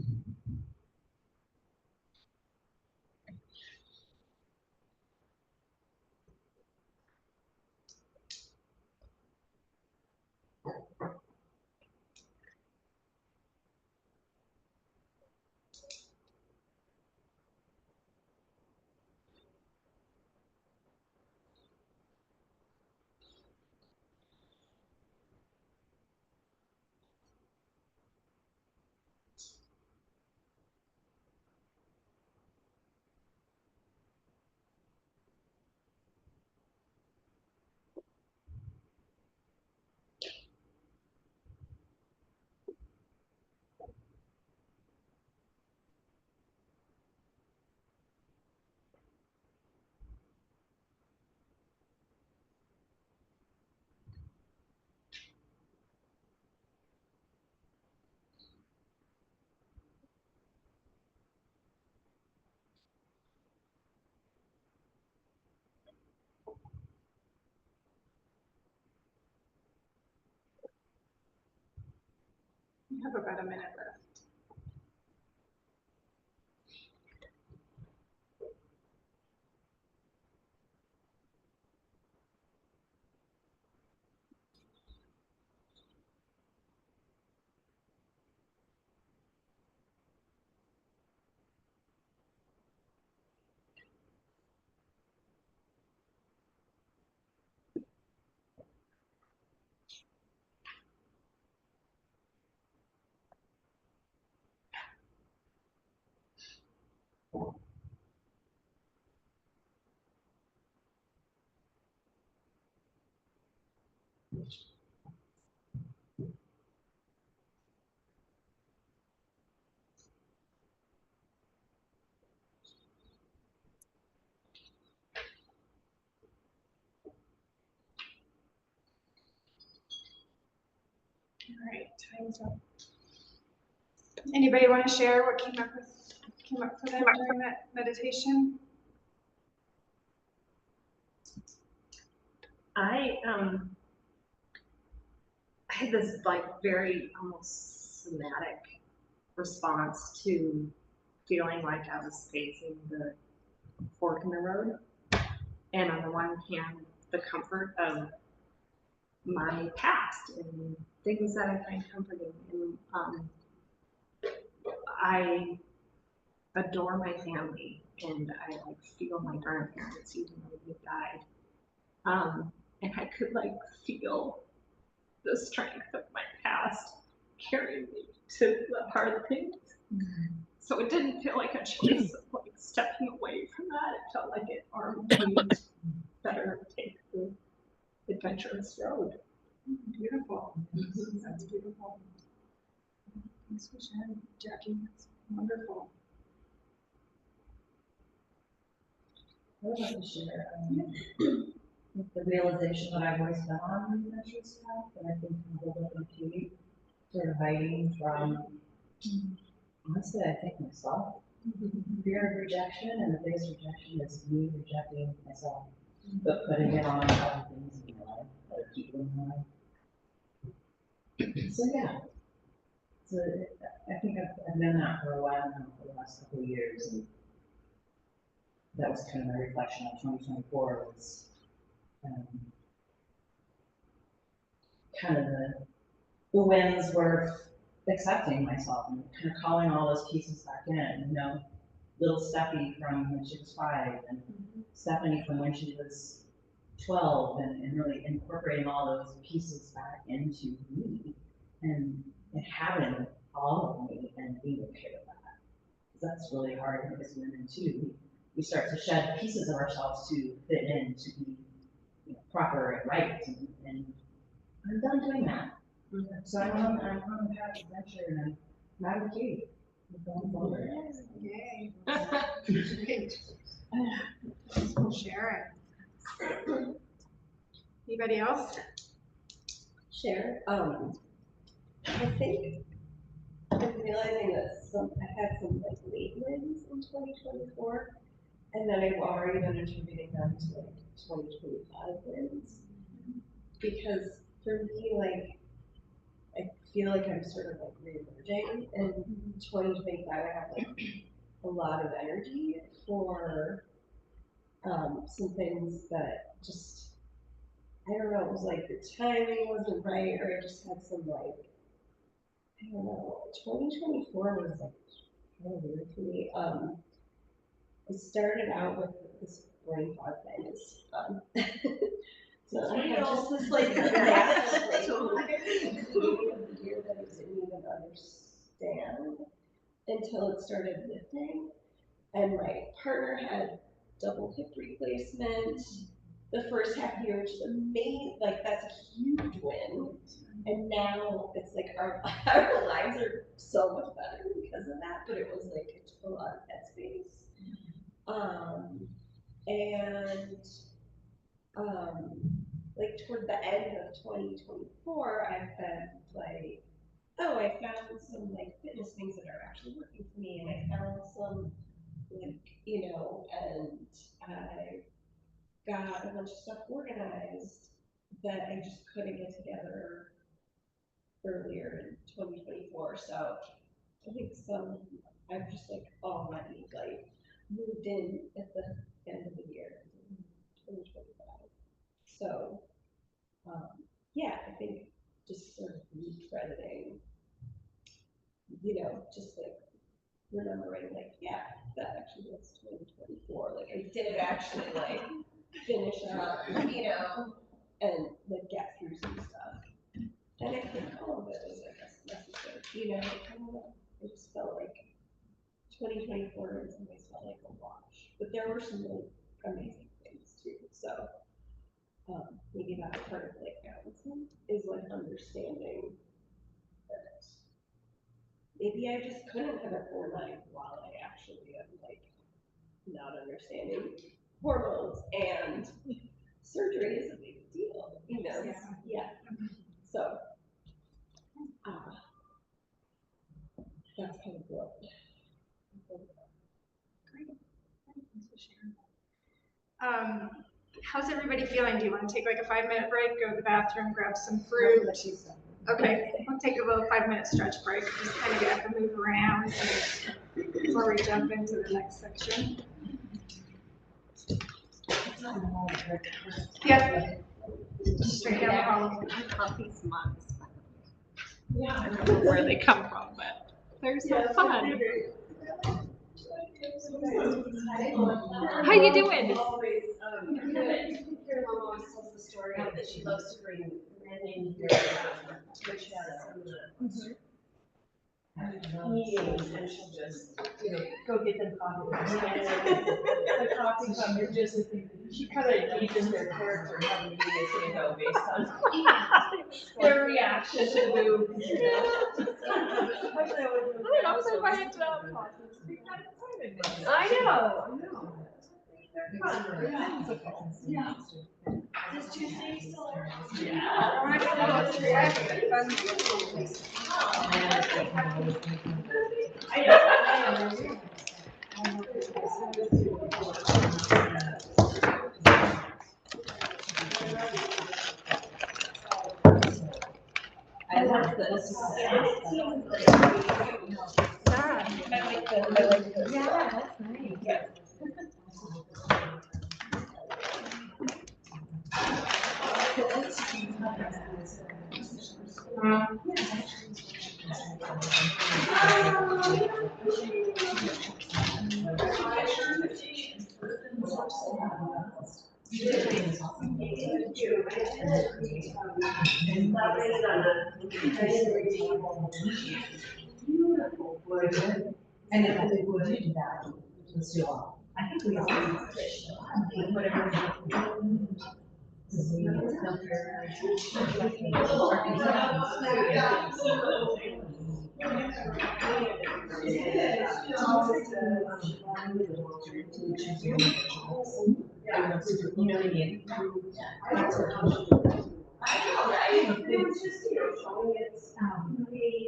have about a minute left. All right, time's up. Anybody want to share what came up for them during that meditation? I had this like very almost somatic response to feeling like I was facing the fork in the road. And on the one hand, the comfort of my past and things that I find comforting. And I adore my family and I like feel my grandparents even though they died. And I could like feel the strength of my past carrying me to the hard things. Mm-hmm. So it didn't feel like a choice of like stepping away from that. It felt like it armed me to better take the adventurous road. Beautiful. Mm-hmm. That's beautiful. Thanks for sharing, Jackie. That's wonderful. I would like to share the realization that I've always been on the adventurous path, but I think I'm a little confused, sort of hiding from, honestly, I think myself. Fear of rejection, and the biggest rejection is me rejecting myself, but putting it on other things in my life, other people in my life. So yeah, so I think I've known that for a while now, for the last couple of years, and that was kind of my reflection on 2024 was kind of the wins were accepting myself and kind of calling all those pieces back in, you know, little Steffi from when she was 5 and Stephanie from when she was 12 and really incorporating all those pieces back into me and having all of me and being okay with that. That's really hard because women too, we start to shed pieces of ourselves to fit in, to be, you know, proper and right, and I'm done doing that. So I'm on the path of adventure and I'm not okay with going forward. Yay. Great. Thanks for sharing. Anybody else? Share. I think I'm realizing that I had some like late wins in 2024, and then I've already been attributing them to like 2025 wins. Because for me, like, I feel like I'm sort of like reemerging. In 2025, I have like a lot of energy for some things that just, I don't know, it was like the timing wasn't right, or I just had some like, I don't know, 2024 was like kind of weird for me. I started out with this brain fog thing. So I had just this like massive brain fog at the beginning of the year that I didn't even understand until it started lifting. And my partner had double hip replacement the first half of the year, which is amazing. Like that's a huge win. And now it's like our lives are so much better because of that. But it was like it took a lot of headspace. Like toward the end of 2024, I've been like, oh, I found some like fitness things that are actually working for me, and I found some like, and I got a bunch of stuff organized that I just couldn't get together earlier in 2024. So I think I've just like already like moved in at the end of the year, 2025. So, yeah, I think just sort of recrediting, just like remembering like, yeah, that actually was 2024. Like I did actually like finish up, and like get through some stuff. And I think all of it was, I guess, necessary. I just felt like 2024 in some ways felt like a wash. But there were some really amazing things too. So maybe that's part of like balancing is like understanding that maybe I just couldn't have it for like while I actually am like not understanding hormones and surgery is a big deal, Yeah. So that's kind of what. How's everybody feeling? Do you want to take like a 5-minute break, go to the bathroom, grab some fruit? Okay, we'll take a little 5-minute stretch break, just kind of get up and move around before we jump into the next section. Yep. Straight down the hall. Coffee's months. Yeah, I don't know where they come from, but they're so fun. How you doing? Your mom always tells the story that she loves to bring men in here to which has meetings, and she'll just, go get them coffee. The coffee cup, and just, she kind of gauges their character, how many minutes they go based on their reaction to move. I know. They're fun. Yeah. Does Tuesday still? I like this. Yeah, that's nice. Beautiful, gorgeous. And if I think we'll do that, let's do all. I think we have whatever. You know what I mean? I know, right? It was just, showing it's,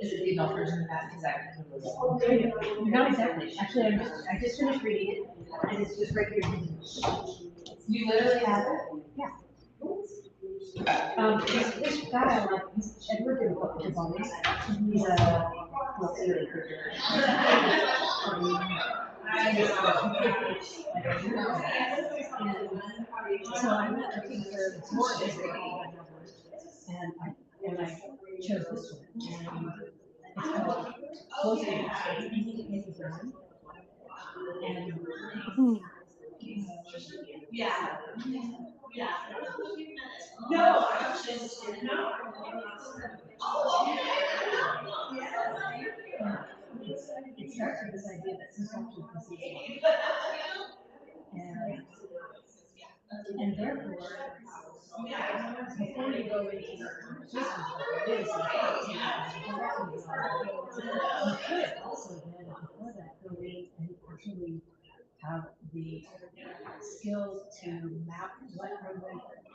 is it the adult version of that? Because I not exactly. Actually, I just finished reading it, and it's just right here. You literally have it? Yeah. This guy, he's Edward Gonzalez. He's a, well, serial killer. So I went looking for more and I chose this one. And it's called Close Games. And yeah. No, it starts with this idea that consumption precedes and therefore, before you go into the conversation, you could also then, before that, go in and actually have the skills to map what are the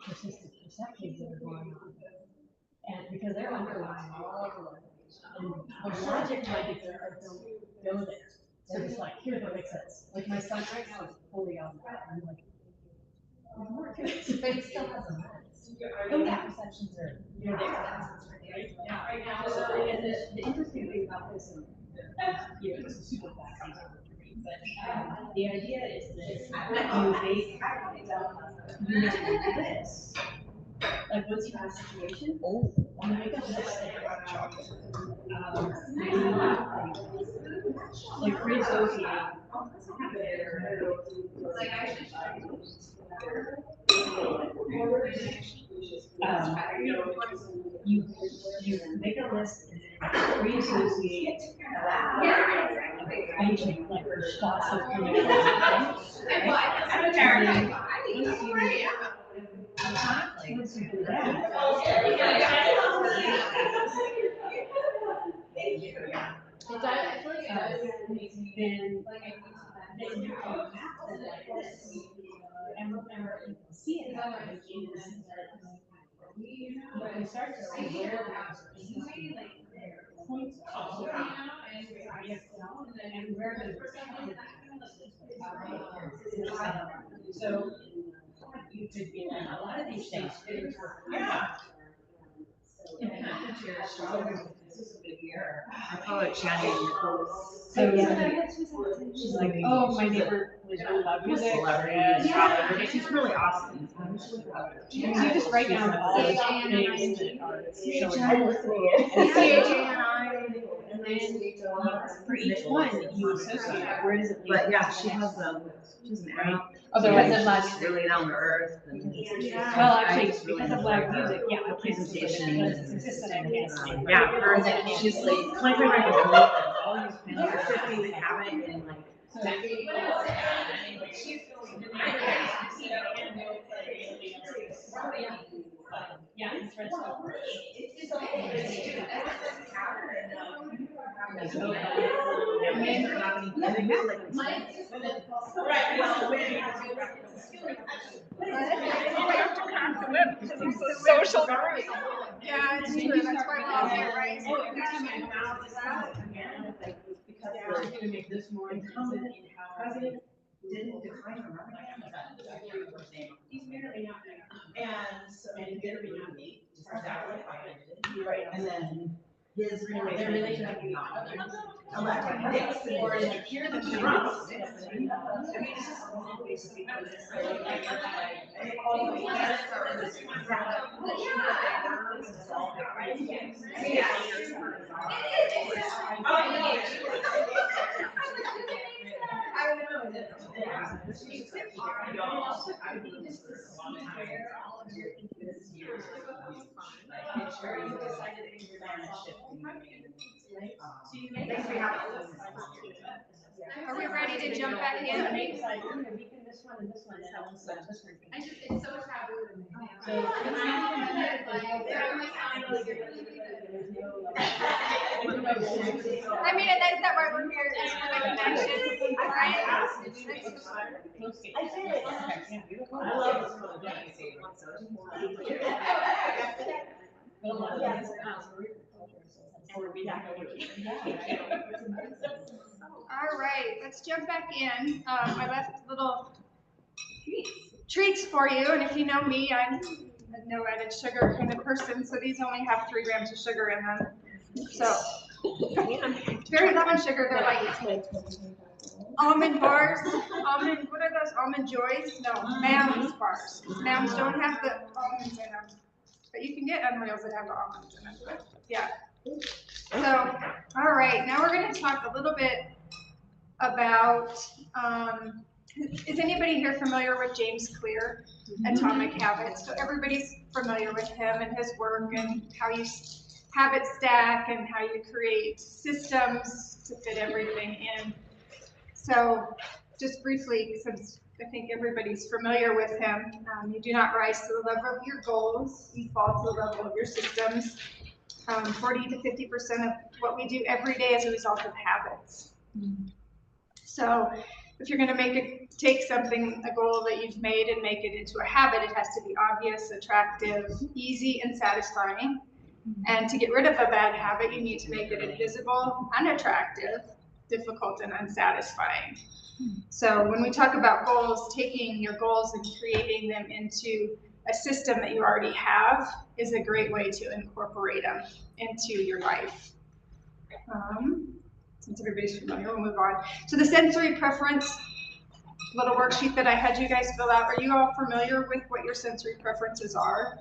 persistent perceptions that are going on. And because they're underlying all of them. And the logic might be there, don't go there. They're just like, here's what makes sense. Like my son right now is fully on that. I'm like, there's more to it, but it still has a sense. Oh yeah, perceptions are, you're there. Right? Yeah, right now. So, and the interesting thing about this, it's super fast. But the idea is that you make this. Like once you have a situation, you make a list like pre-associate. You make a list and pre-associate ancient like spots of once you do that, then you can map it like this, and you can see it happen. You can start to see where points are, and where the so you could be a lot of these things. I call it chatting. So yeah, she's like, oh, my neighbor was really loud music. Yeah, she's really awesome. So you just write down all the things that are showing. And then for each one, you associate where does it lead. But yeah, she has an app. Otherwise, it's not really down to earth. Well, actually, because of loud music, yeah, the presentation. Yeah, her, she's like 25 years old. All these people are 50 that have it, and like. Yeah, it's red stuff. Social group. Yeah, it's true. That's why we're all here, right? Because we're going to make this more incumbent in how president didn't decline on running. He's barely not there. And so, and barely not me, just exactly like I did. Right. And then his relation to not elected next, or like here the Trump. I mean, it's just all basically Are we ready to jump back in? This one and this one, and this one. It's so taboo to me. So I mean, and that's why we're here, is for the connection, right? I did. I love this All right, let's jump back in. I left little treats for you, and if you know me, I'm a no added sugar kind of person, so these only have 3 grams of sugar in them. So, very low in sugar, they're like almond bars, what are those, almond joys? No, Mams bars. Mams don't have the almonds in them, but you can get Unreals that have the almonds in them, but yeah. So, all right, now we're gonna talk a little bit about, is anybody here familiar with James Clear, Atomic Habits? So everybody's familiar with him and his work and how you habit stack and how you create systems to fit everything in. So just briefly, since I think everybody's familiar with him, you do not rise to the level of your goals, you fall to the level of your systems. 40 to 50% of what we do every day is a result of habits. So if you're going to take something, a goal that you've made, and make it into a habit, it has to be obvious, attractive, easy, and satisfying. And to get rid of a bad habit, you need to make it invisible, unattractive, difficult, and unsatisfying. So when we talk about goals, taking your goals and creating them into a system that you already have is a great way to incorporate them into your life. Since everybody's familiar, we'll move on. So the sensory preference little worksheet that I had you guys fill out, are you all familiar with what your sensory preferences are?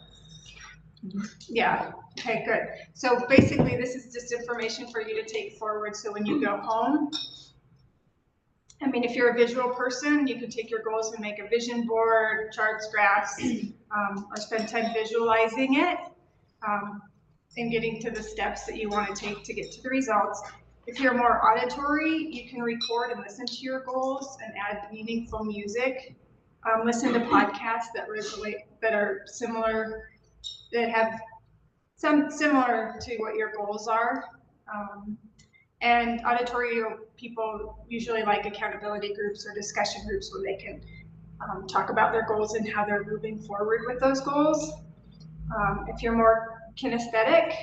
Yeah, okay, good. So basically this is just information for you to take forward, so when you go home, I mean, if you're a visual person, you can take your goals and make a vision board, charts, graphs, or spend time visualizing it and getting to the steps that you want to take to get to the results. If you're more auditory, you can record and listen to your goals and add meaningful music. Listen to podcasts that are similar, that have some similar to what your goals are. And auditory people usually like accountability groups or discussion groups where they can talk about their goals and how they're moving forward with those goals. If you're more kinesthetic,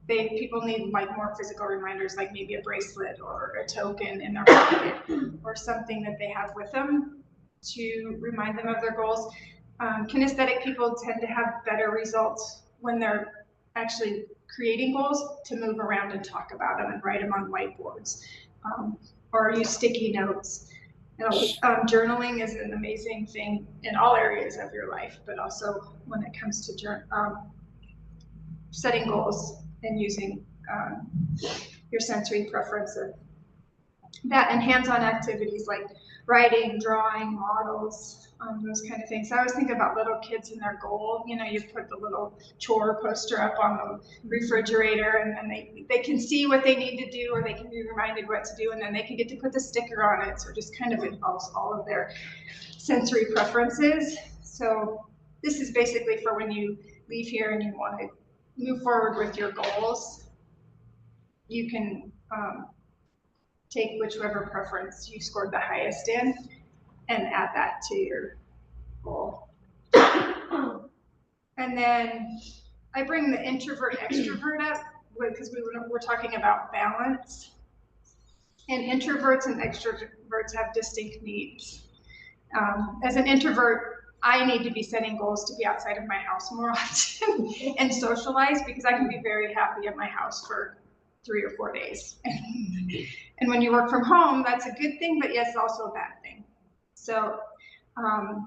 people need like more physical reminders, like maybe a bracelet or a token in their pocket or something that they have with them to remind them of their goals. Kinesthetic people tend to have better results when they're actually creating goals, to move around and talk about them and write them on whiteboards or use sticky notes. Journaling is an amazing thing in all areas of your life, but also when it comes to setting goals and using your sensory preference of that, and hands-on activities like writing, drawing, models, those kind of things. So I always think about little kids and their goal. You know, you put the little chore poster up on the refrigerator, and then they can see what they need to do, or they can be reminded what to do, and then they can get to put the sticker on it. So it just kind of involves all of their sensory preferences. So this is basically for when you leave here and you want to move forward with your goals. You can take whichever preference you scored the highest in and add that to your goal. And then I bring the introvert extrovert up because we're talking about balance. And introverts and extroverts have distinct needs. As an introvert, I need to be setting goals to be outside of my house more often and socialize, because I can be very happy at my house for 3 or 4 days. And when you work from home, that's a good thing, but yes, also a bad thing. So,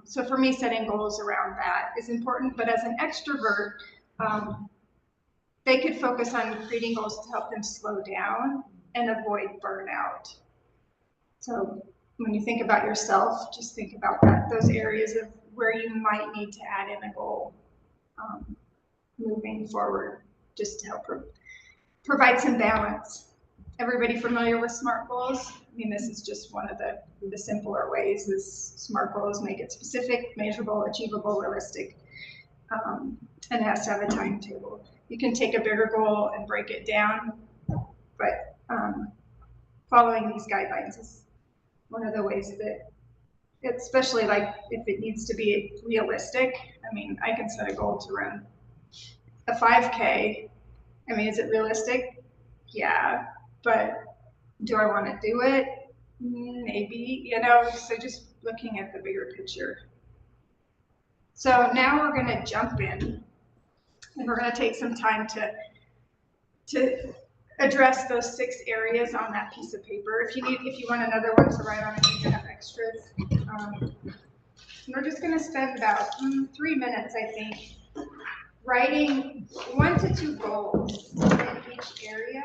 so for me, setting goals around that is important. But as an extrovert, they could focus on creating goals to help them slow down and avoid burnout. So when you think about yourself, just think about that, those areas of where you might need to add in a goal moving forward, just to help provide some balance. Everybody familiar with SMART goals? I mean, this is just one of the simpler ways. Is SMART goals make it specific, measurable, achievable, realistic, and it has to have a timetable. You can take a bigger goal and break it down, but following these guidelines is one of the ways that, especially like if it needs to be realistic. I mean, I can set a goal to run a 5K. I mean, is it realistic? Yeah, but do I want to do it? Maybe, you know, so just looking at the bigger picture. So now we're gonna jump in and we're gonna take some time to address those 6 areas on that piece of paper. If you want another one to write on, you can have extras. We're just gonna spend about 3 minutes, I think, writing 1 to 2 goals in each area.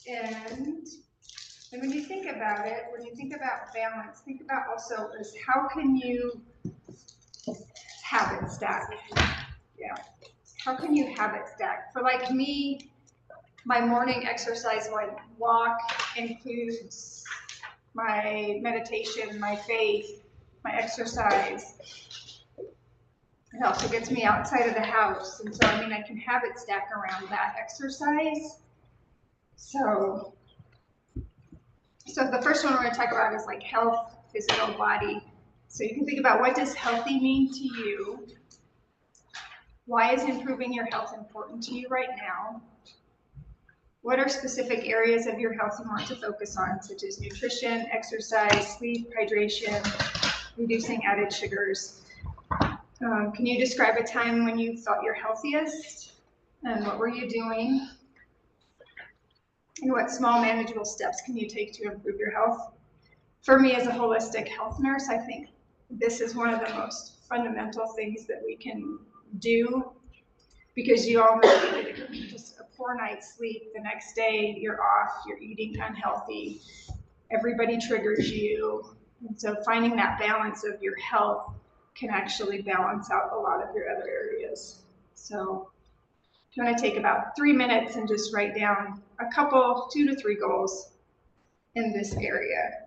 And when you think about it, when you think about balance, think about also is how can you habit stack? Yeah. How can you habit stack? For like me, my morning exercise, like walk, includes my meditation, my faith, my exercise. It also gets me outside of the house. And so, I mean, I can habit stack around that exercise. So the first one we're going to talk about is like health, physical, body. So you can think about, what does healthy mean to you? Why is improving your health important to you right now? What are specific areas of your health you want to focus on, such as nutrition, exercise, sleep, hydration, reducing added sugars? Can you describe a time when you felt your healthiest? And what were you doing? And what small manageable steps can you take to improve your health? For me as a holistic health nurse, I think this is one of the most fundamental things that we can do, because you all know just a poor night's sleep, the next day you're off, you're eating unhealthy, everybody triggers you. And so finding that balance of your health can actually balance out a lot of your other areas. So if you want to take about 3 minutes and just write down a couple, 2 to 3 goals in this area.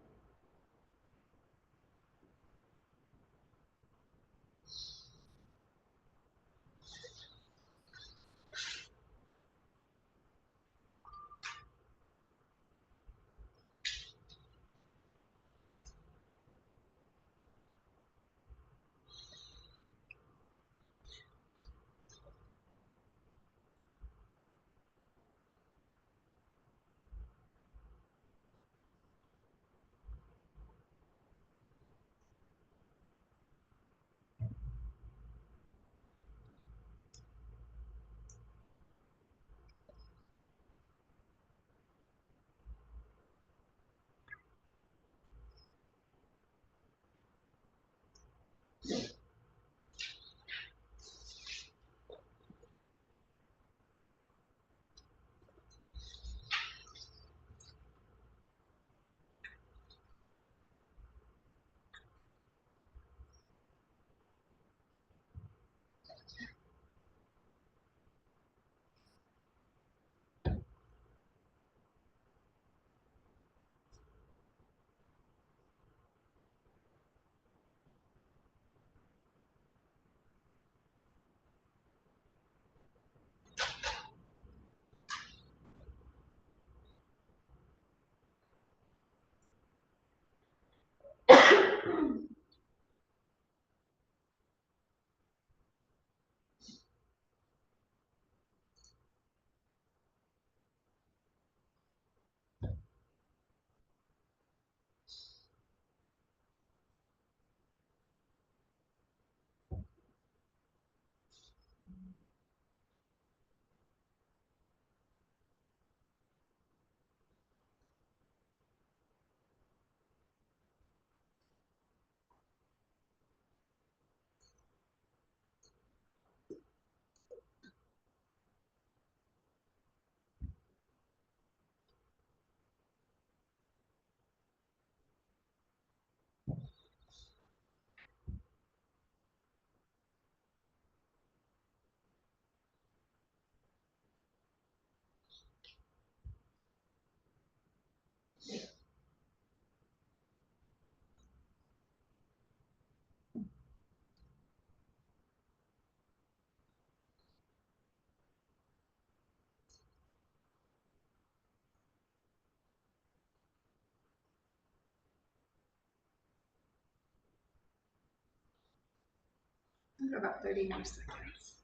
About 30 more seconds.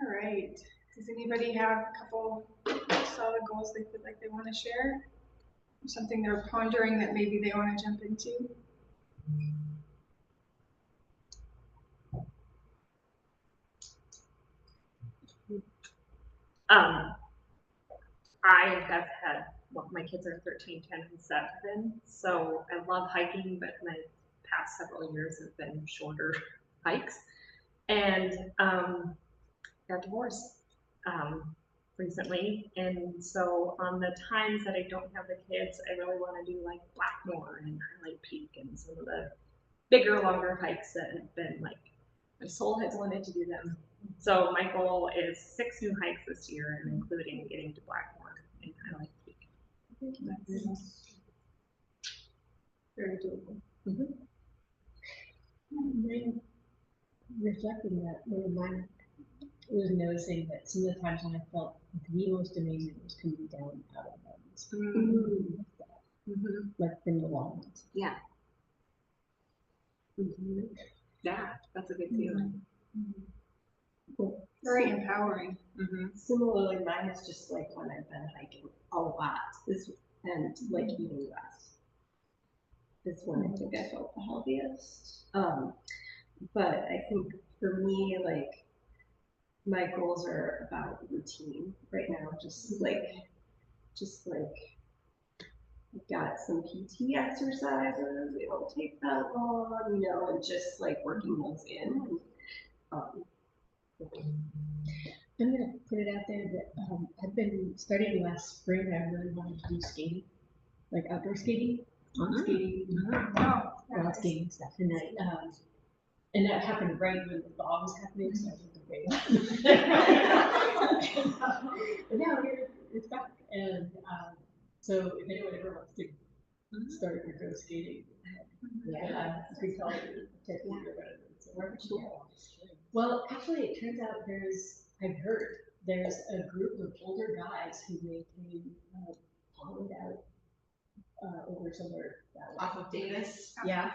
All right. Does anybody have a couple solid goals they feel like they want to share? Something they're pondering that maybe they want to jump into? I have had, well, my kids are 13, 10, and 7, so I love hiking, but my past several years have been shorter hikes. And got divorced recently, and so on the times that I don't have the kids, I really want to do like Blackmore and Highlight Peak and some of the bigger, longer hikes that have been like, my soul has wanted to do them. So my goal is 6 new hikes this year, and including getting to Blackmore and Highlight Peak. Very doable. Reflecting that, one of mine was noticing that some of the times when I felt the most amazing was coming down out of the mountains. Like from the long ones. Yeah. Yeah, that's a good feeling. Very empowering. Similarly, mine is just like when I've been hiking a lot, and like eating less. Is when I think I felt the healthiest. But I think for me, like, my goals are about routine right now. Just like I've got some PT exercises. They don't take that long, and just like working those in. I'm gonna put it out there that I've been starting last spring. I really wanted to do skating, like outdoor skating, on skating, wild skating stuff. And that happened right when the thaw was happening, so I took the break. But now it's back, and so if anyone ever wants to start or go skating, you can tell you technique or whatever. So where would you go? Well, actually, it turns out I've heard there's a group of older guys who maintain Holland out over somewhere that way. Off of Davis. Yeah.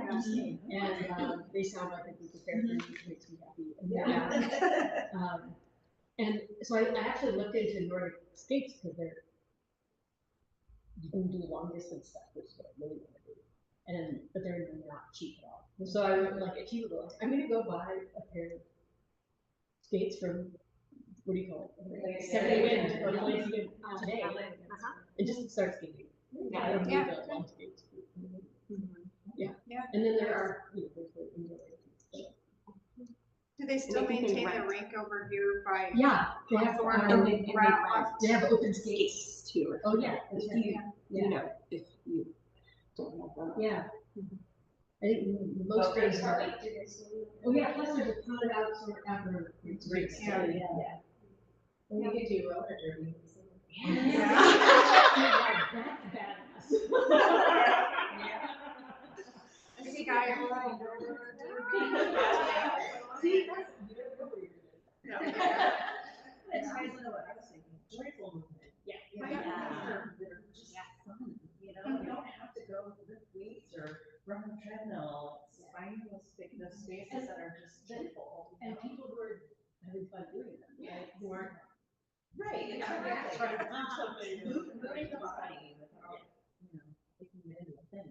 And they sound like a group of characters, which makes me happy. And so I actually looked into Nordic skates because you can do long distance stuff, which is what I really want to do. But they're not cheap at all. And so I went like achievable. I'm gonna go buy a pair of skates from, what do you call it? Second Wind or Lansing today, and just start skating. I don't need the long skates. Yeah. And then there are, there's the indoor skates. Do they still maintain the rink over here by? Yeah, they have they have open skates too. Oh yeah, if you don't have them. Yeah. I think most days are. Oh yeah, plus there's a ton of outdoor rinks. Yeah. We could do roller derby. See, guy. See, it ties into what I was thinking, joyful movement. That are just fun, you don't have to go lift weights or run on a treadmill. Find those spaces that are just joyful. And people who are having fun doing them, right? Who aren't. Right, exactly. Moving the body without, taking it into a thing.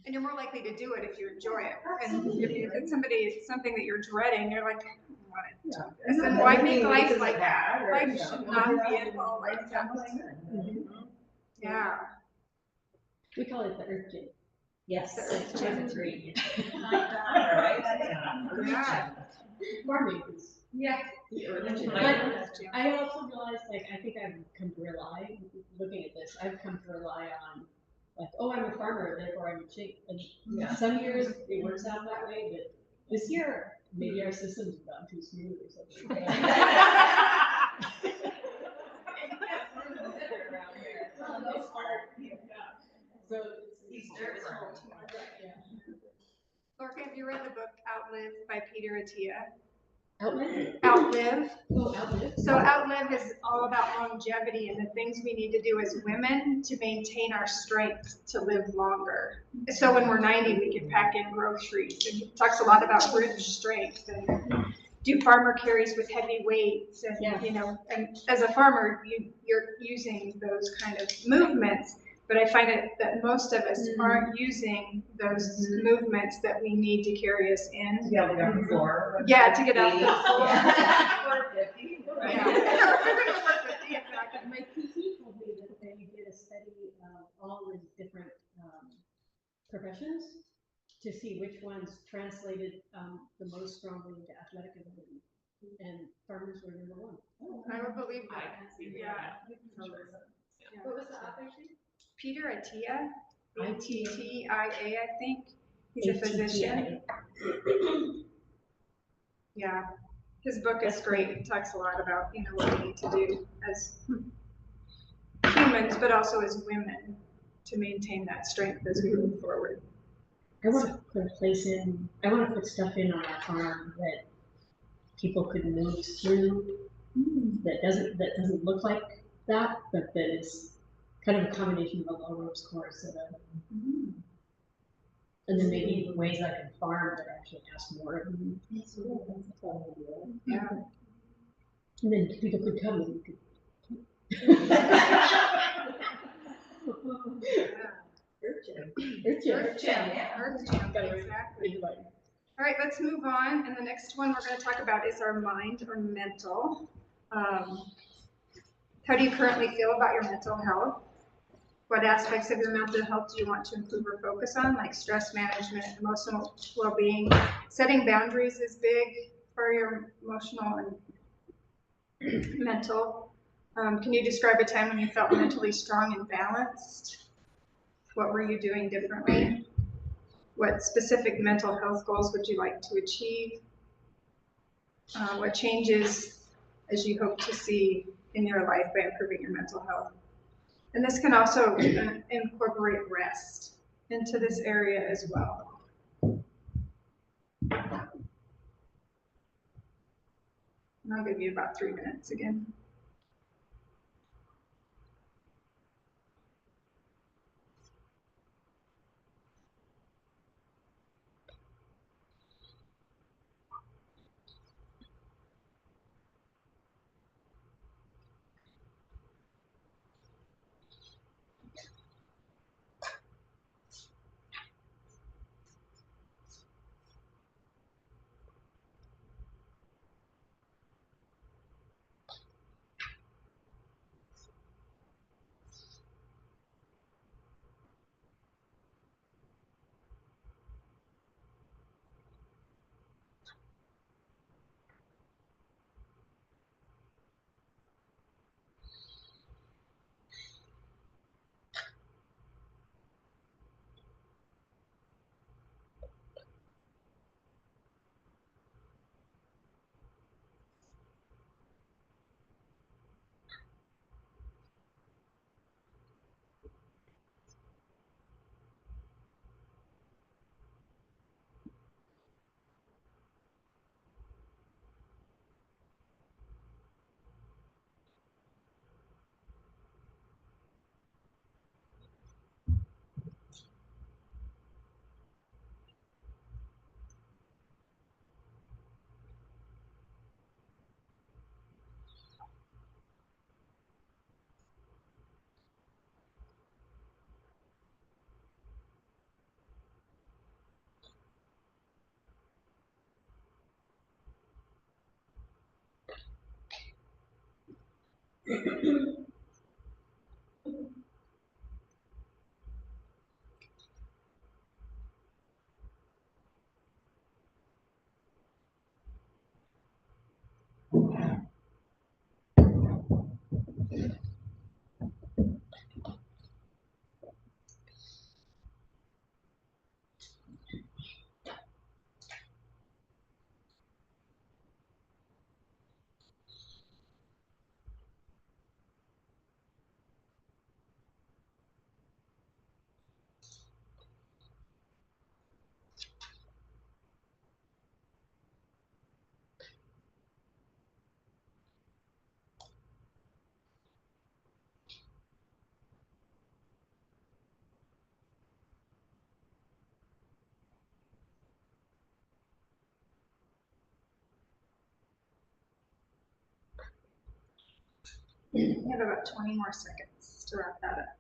And you're more likely to do it if you enjoy it. And if it's something that you're dreading, you're like, I don't want it. And then why make life like that? Life should not be at all like that. Yeah. We call it the Earth Gym. Yes. The Earth Gym. That's great. Yeah. Farming is. Yeah. But I also realized, I think I've come to rely, looking at this, I've come to rely on, I'm a farmer, therefore I'm in shape. And some years it works out that way, but this year, maybe our systems have gone too smooth or something. So these dirt roads. Lorca, have you read the book Outlive by Peter Attia? Outlive? Outlive. Oh, Outlive. So Outlive is all about longevity and the things we need to do as women to maintain our strength to live longer. So when we're 90, we can pack in groceries. And he talks a lot about grip strength do farmer carries with heavy weights and, you know, and as a farmer, you're using those kind of movements. But I find it that most of us aren't using those movements that we need to carry us in. To get off the floor. Yeah, to get off the floor. My PT told me that you did a study of all the different professions to see which ones translated the most strongly into athletic ability, and farmers were number one. I would believe that. Yeah. What was the author's name? Peter Attia, Attia, I think. He's a physician. Yeah, his book is great. It talks a lot about, you know, what we need to do as humans, but also as women to maintain that strength as we move forward. I want to put a place in, I want to put stuff in on our farm that people could move through, that doesn't look like that, but that is kind of a combination of a low ropes course and then maybe ways I can farm that actually ask more of me. Yeah. And then people could come and we could. Earth Gym, exactly. All right, let's move on. And the next one we're going to talk about is our mind or mental. How do you currently feel about your mental health? What aspects of your mental health do you want to improve or focus on, like stress management, emotional well-being? Setting boundaries is big for your emotional and mental. Can you describe a time when you felt mentally strong and balanced? What were you doing differently? What specific mental health goals would you like to achieve? What changes as you hope to see in your life by improving your mental health? And this can also incorporate rest into this area as well. And I'll give you about 3 minutes again. We have about 20 more seconds to wrap that up.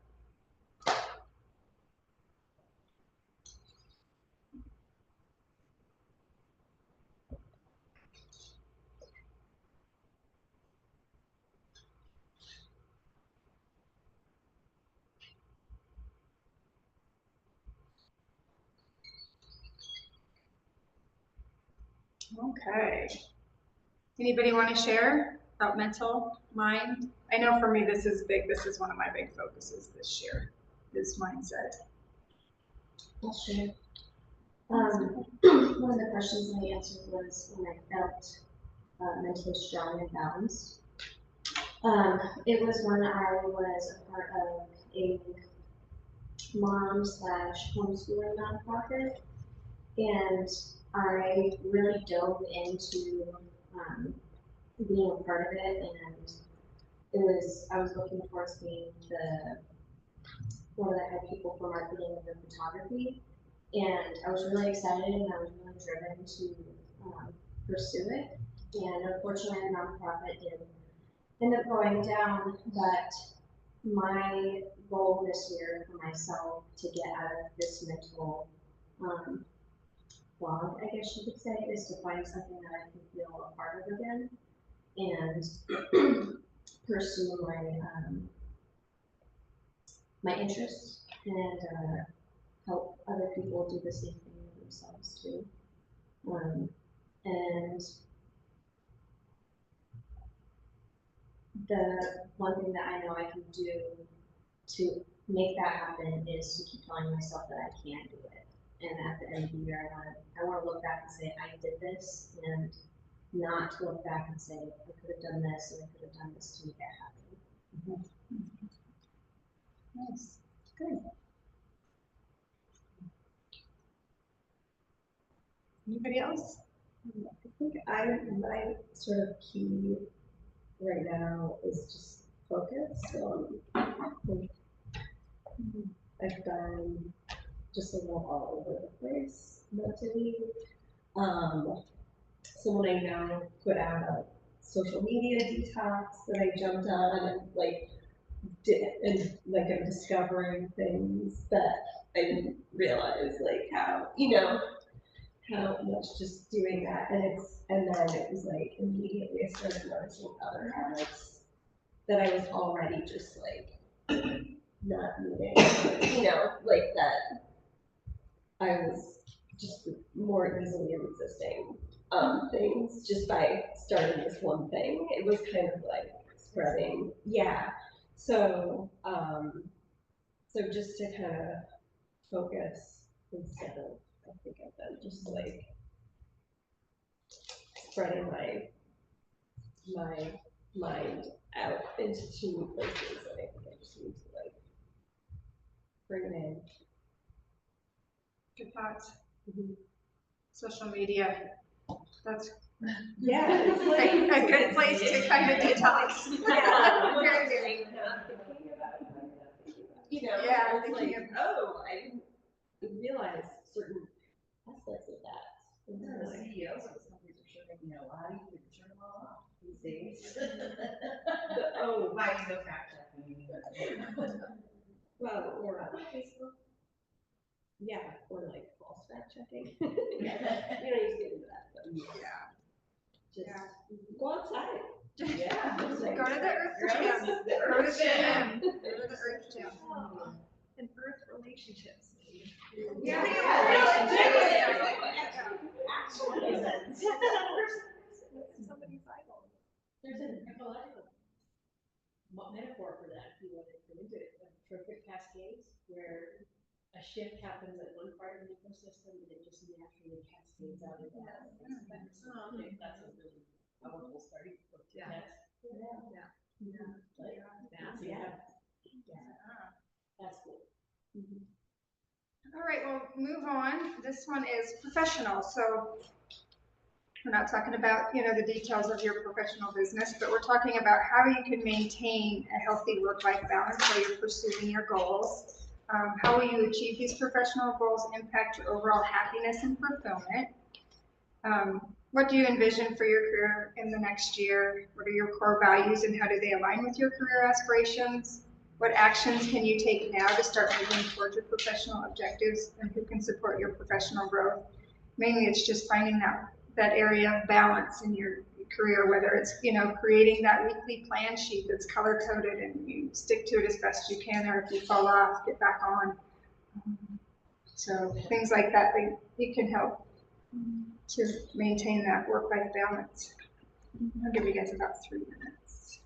Okay. Anybody want to share about mental mind? I know for me this is big. This is one of my big focuses this year, this mindset. I'll share. One of the questions I answered was when I felt mentally strong and balanced. It was when I was a part of a mom/homeschooling nonprofit, and I really dove into being a part of it, and I was looking towards being one of the head people for marketing and photography, and I was really excited and I was really driven to pursue it. And unfortunately, the nonprofit did end up going down, but my goal this year for myself to get out of this mental fog, I guess you could say, is to find something that I can feel a part of again and pursue my interests and help other people do the same thing themselves too. And the one thing that I know I can do to make that happen is to keep telling myself that I can do it. And at the end of the year, I want to look back and say, I did this, and not look back and say, I could have done this and I could have done this to make it happen. Nice. Good. Anybody else? I think my sort of key right now is just focus. So I think I've been just a little all over the place mentally. So when I now put out a social media detox that I jumped on and I'm discovering things that I didn't realize, like how much just doing that, and then it was like immediately I started noticing other habits that I was already just like not needing, like that I was just more easily resisting things just by starting this one thing. It was kind of like spreading, yeah. So just to kind of focus instead of, I think I've been just like spreading my mind out into too many places, and I think I just need to like bring it in. Good thoughts. Social media. That's it's a good place to kind of detox. Yeah, it's like, oh, I didn't realize certain aspects of that. CEOs of companies are showing me a lot, you can turn them all off these days. Why no fact checking? Well, or Facebook. Yeah, or like false fact checking. Yeah, you don't need to get into that, but just go outside. Yeah, just go to the Earth Gym. Go to the gym. Go to the Earth Gym. And Earth relationships. Yeah. Somebody's eyeball. There's an ecological metaphor for that, if you want to put into it, like trophic cascades, where a shift happens at one part of the ecosystem and it just naturally cascades out of that. That's a really powerful starting point. That's cool. All right, we'll move on. This one is professional. So we're not talking about, the details of your professional business, but we're talking about how you can maintain a healthy work-life balance while you're pursuing your goals. How will you achieve these professional goals, impact your overall happiness and fulfillment? What do you envision for your career in the next year? What are your core values and how do they align with your career aspirations? What actions can you take now to start moving towards your professional objectives, and who can support your professional growth? Mainly it's just finding that area of balance in your career, whether it's, creating that weekly plan sheet that's color coded and you stick to it as best you can, or if you fall off, get back on. So things like that, they can help to maintain that work-life balance. I'll give you guys about 3 minutes.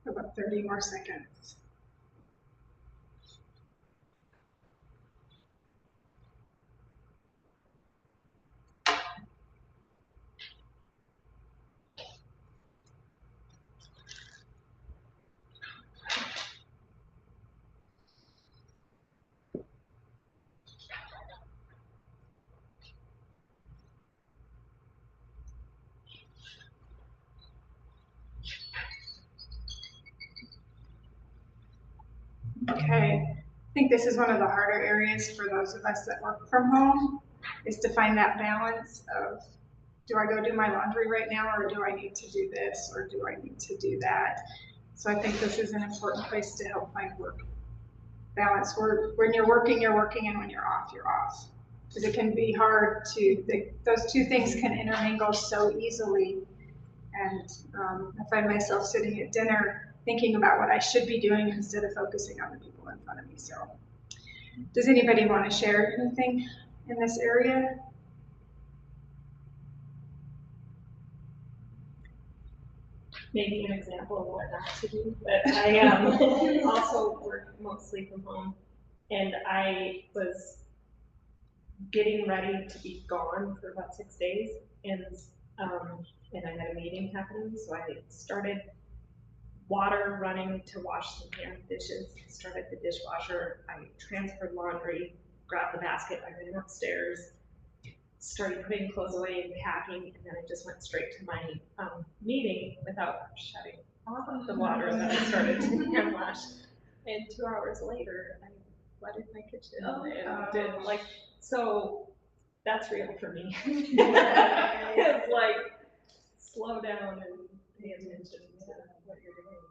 About 30 more seconds. Okay, I think this is one of the harder areas for those of us that work from home, is to find that balance of, do I go do my laundry right now, or do I need to do this, or do I need to do that? So I think this is an important place to help find work balance. When you're working, and when you're off, you're off. Because it can be hard those two things can intermingle so easily. And I find myself sitting at dinner thinking about what I should be doing instead of focusing on the people in front of me. So does anybody want to share anything in this area? Maybe an example of what not to do, but I also work mostly from home, and I was getting ready to be gone for about 6 days, and I had a meeting happening, so I started water running to wash some pan dishes, started the dishwasher, I transferred laundry, grabbed the basket, I ran upstairs, started putting clothes away and packing, and then I just went straight to my meeting without shutting off the water that I started to hand wash. And 2 hours later, I flooded my kitchen Oh, and gosh. did like, so that's real for me. It's like, slow down and pay attention to what you're doing.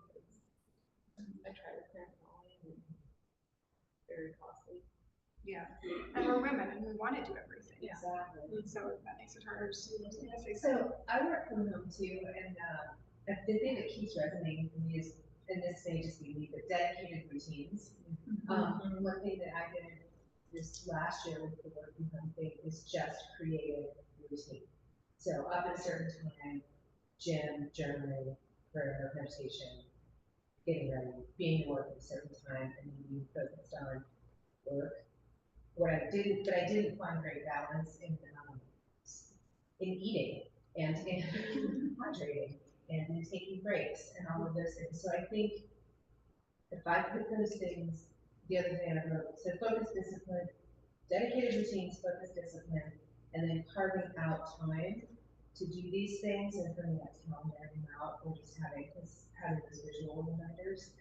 'Cause I try to plan it all in and very costly. Yeah, and we're women and we want to do everything. Exactly. And so that makes it harder. So you say something. So I work from home too, and the thing that keeps resonating for me is, and this may just be me, but dedicated routines. One thing that I did this last year with the work from home thing is just create a routine. So up at a certain time, gym, journaling, prayer, meditation, getting ready, being at work at a certain time, and then being focused on work. But I didn't find great balance in eating and in hydrating and in taking breaks and all of those things. So I think if I put those things, the other thing I wrote, so focus, discipline, dedicated routines, focus, discipline, and then carving out time to do these things and putting that calendaring out or just having those visual reminders,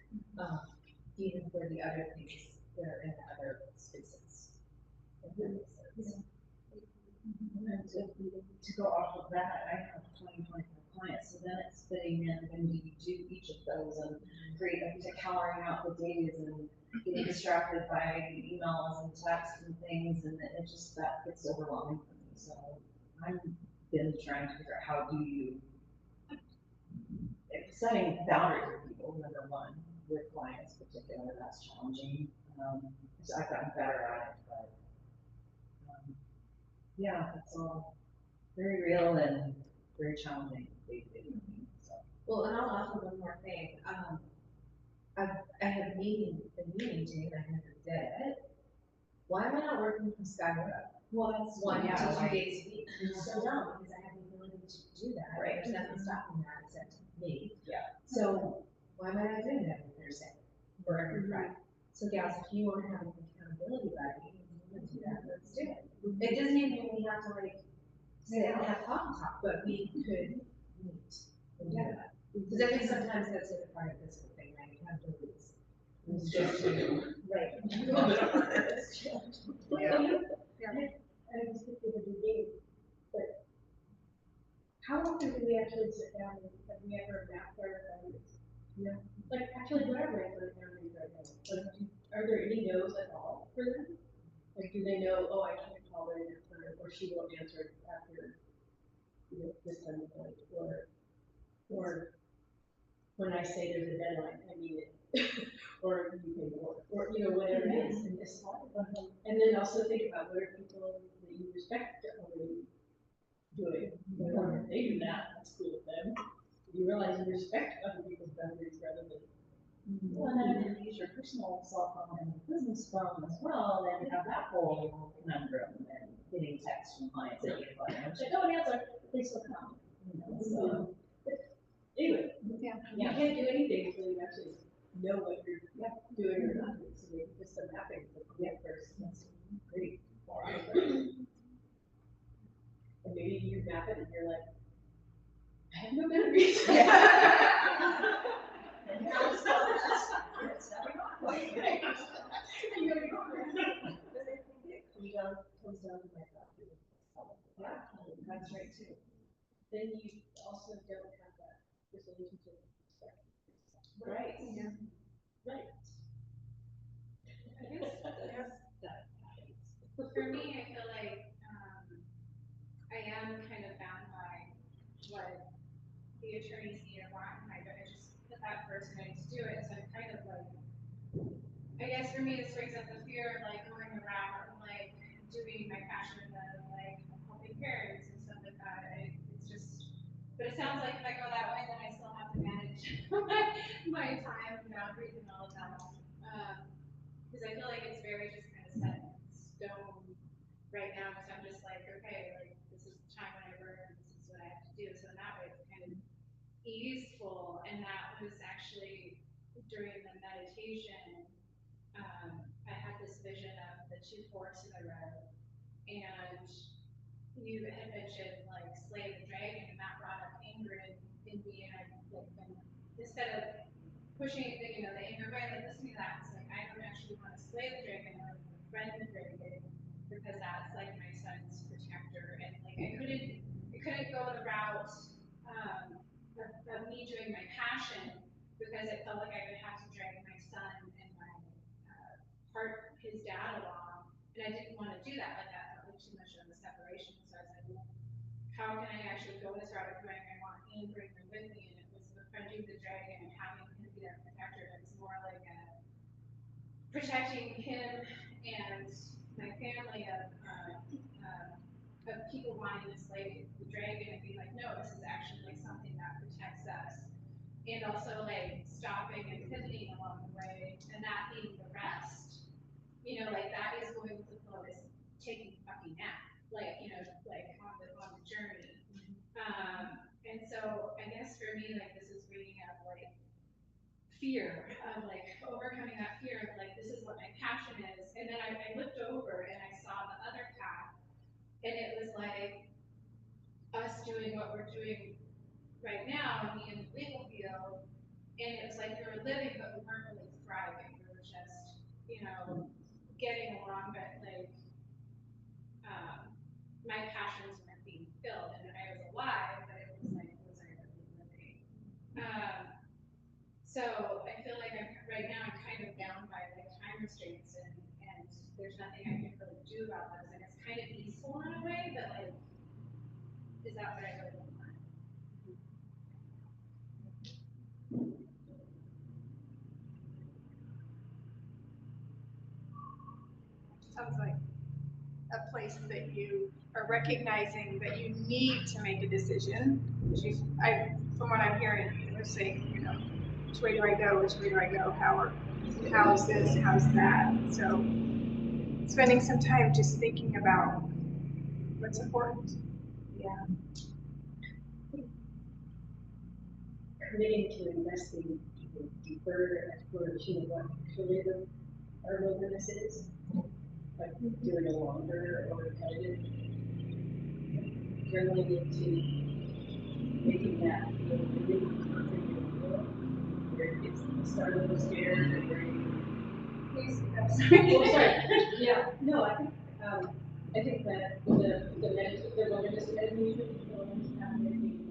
even for the other things that are in the other spaces. If that makes sense. And to go off of that, I have 25 clients, so then it's fitting in when do you do each of those and create, coloring out the days and getting distracted by emails and texts and things, and it just, that gets overwhelming for me. So I've been trying to figure out how do you, setting boundaries with people, number one, with clients particularly, that's challenging. So I've gotten better at it, but yeah, it's all very real and very challenging. So. Well, and I'll offer one more thing. I have been meaning to, and I never did it. Why am I not working from Skyward Up? Well, that's 1 to 2 days a week. It's so dumb because I have the ability to do that. Right. There's nothing stopping that except me. Yeah. So why am I not doing that on Thursday or every Friday? So gals, if you want to have an accountability buddy, let's do that. Let's do it. It doesn't even mean we have to like sit down and have talk, but we could meet and do that. Because I think sometimes that's a part of this whole thing, right? Accountability is just right. A little bit of work. Yeah. I was thinking of the beginning, but how often do we actually sit down and have we ever mapped our values? You know, like actually what are my boundaries right now? Like, are there any no's at all for them? Like, do they know, oh, I can't call her or she won't answer after, you know, this time of night, or when I say there's a deadline, I mean it, or you can work, or, you know, whatever it is in this time. And then also think about what are people that you respect already doing, or if they do that, that's cool with them. You realize you respect other people's boundaries rather than. Well, and then if you use your personal cell phone and business phone as well, then you have that whole conundrum and getting texts from clients at 8 o'clock. And it's like, oh, answer, please still come. You know, so. Anyway, you can't do anything until you actually know what you're doing or not doing. So maybe just some mapping for the first. That's great. And maybe you map it and you're like, I have no boundaries. And now it's comes down to my property. Yeah, that's right too. Then you also don't have that relationship with respect. Right. Yeah. Right. I guess that happens. For me, I feel like I am kind of bound by what the attorneys need or want, and I just put that person in to do it. So I'm kind of like, I guess for me, this brings up the fear of like going around and like doing my passion of like helping parents and stuff like that. It's just, but it sounds like if I go that way, then I still have to manage my time, boundaries, and all of that. Because I feel like it's very just kind of set in stone right now. Because I'm just like, okay, like this is the time when I work, and this is what I have to do. So in that way, it's kind of easeful. And that was actually during the meditation. I had this vision of the 2 forks in the road, and you had mentioned like slay the dragon, and that brought up anger in me, and I like instead of pushing, you know, the anger away, like listening to that, it's like I don't actually want to slay the dragon. his dad along, and I didn't want to do that, like that felt like too much of a separation, so I said, well, how can I actually go this route of going, I want him to bring him with me, and it was befriending the dragon and having him be that protector, and it's more like a protecting him and my family of people wanting to slay the dragon and be like, no, this is actually like something that protects us. And also like stopping and pivoting along the way, and that being the rest. You know, like that is going with the flow, is taking a fucking nap, like, you know, like on the journey. And so I guess for me, like this is bringing up like fear of like overcoming that fear of like, this is what my passion is. And then I looked over and I saw the other path, and it was like us doing what we're doing right now, me in the legal field, and it was like we were living, but we weren't really thriving. We were just, you know, getting along, but like my passions weren't being filled, and I was alive, but it was like, was I really living? So I feel like right now I'm kind of bound by like time restraints, and there's nothing I can really do about those, and it's kind of peaceful in a way, but like, is that what I really want? Sounds like a place that you are recognizing that you need to make a decision. From what I'm hearing, you're saying, you know, which way do I go? Which way do I go? How is this? How's that? So spending some time just thinking about what's important. Yeah. Committing to investing even deeper exploration of what truly our wilderness is, like doing a longer or repetitive, journaling into making that really where it's the start of the stairs and where you. Please, I'm sorry. Oh, sorry. Yeah, no, I think that the wilderness meditation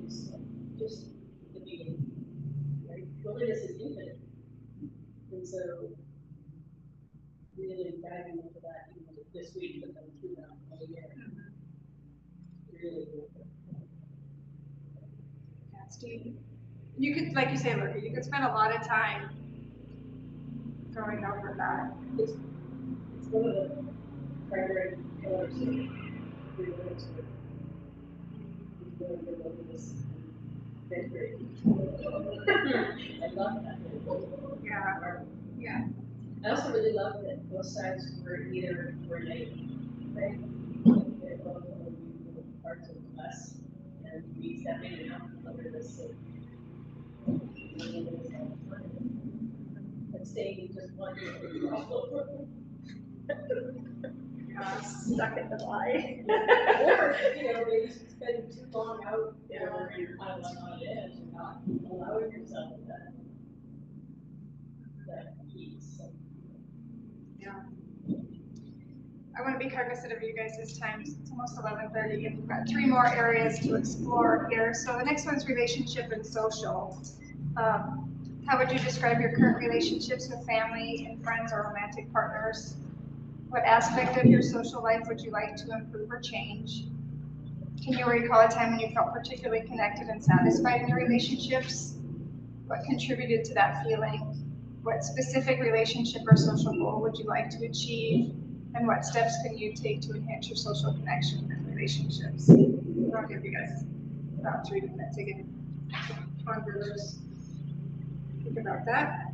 is just the beginning. Right? Wilderness is infinite. And so really diving into that even this week, but then through that whole year. Really worth it. Yeah, Steve, you could, like you say, Luca, you could spend a lot of time going over that. It's one of the primary pillars of free works with the wilderness. Very great. I love that. Yeah. Yeah. I also really love that both sides were either night, right? They're both beautiful parts of us, and we stepping out over this and staying just one Stuck in the lie. or, you know, maybe spending too long out, or you're kind of like on the edge and not allowing yourself that peace. Yeah. I want to be cognizant of you guys' time. It's almost 11:30, and we've got 3 more areas to explore here. So the next one's relationship and social. How would you describe your current relationships with family and friends or romantic partners? What aspect of your social life would you like to improve or change? Can you recall a time when you felt particularly connected and satisfied in your relationships? What contributed to that feeling? What specific relationship or social goal would you like to achieve? And what steps can you take to enhance your social connection and relationships? I'll give you guys about 3 minutes to get ponder those. Think about that.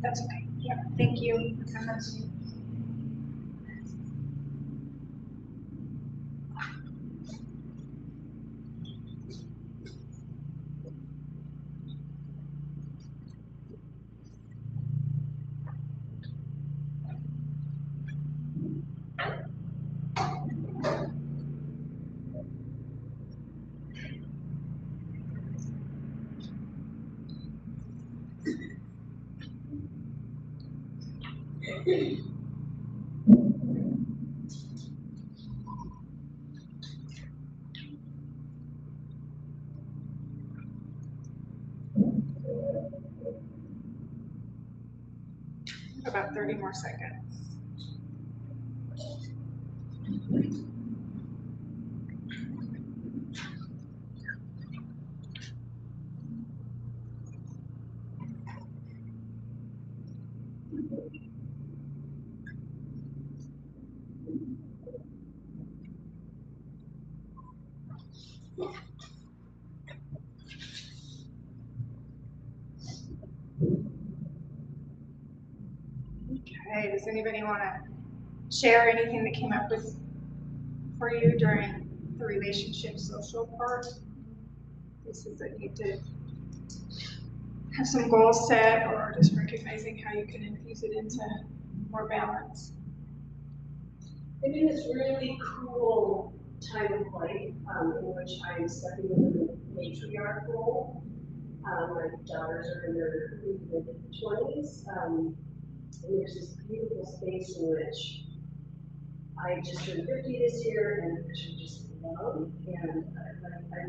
That's okay. Yeah, thank you. About 30 more seconds. Okay, does anybody want to share anything that came up with for you during the relationship social part? This is that you need to have some goals set, or just recognizing how you can infuse it into more balance. I mean, it's really cool time of life in which I'm stepping into the matriarch role. My daughters are in their mid-20s, and there's this beautiful space in which I just turned 50 this year, and which I just love, and I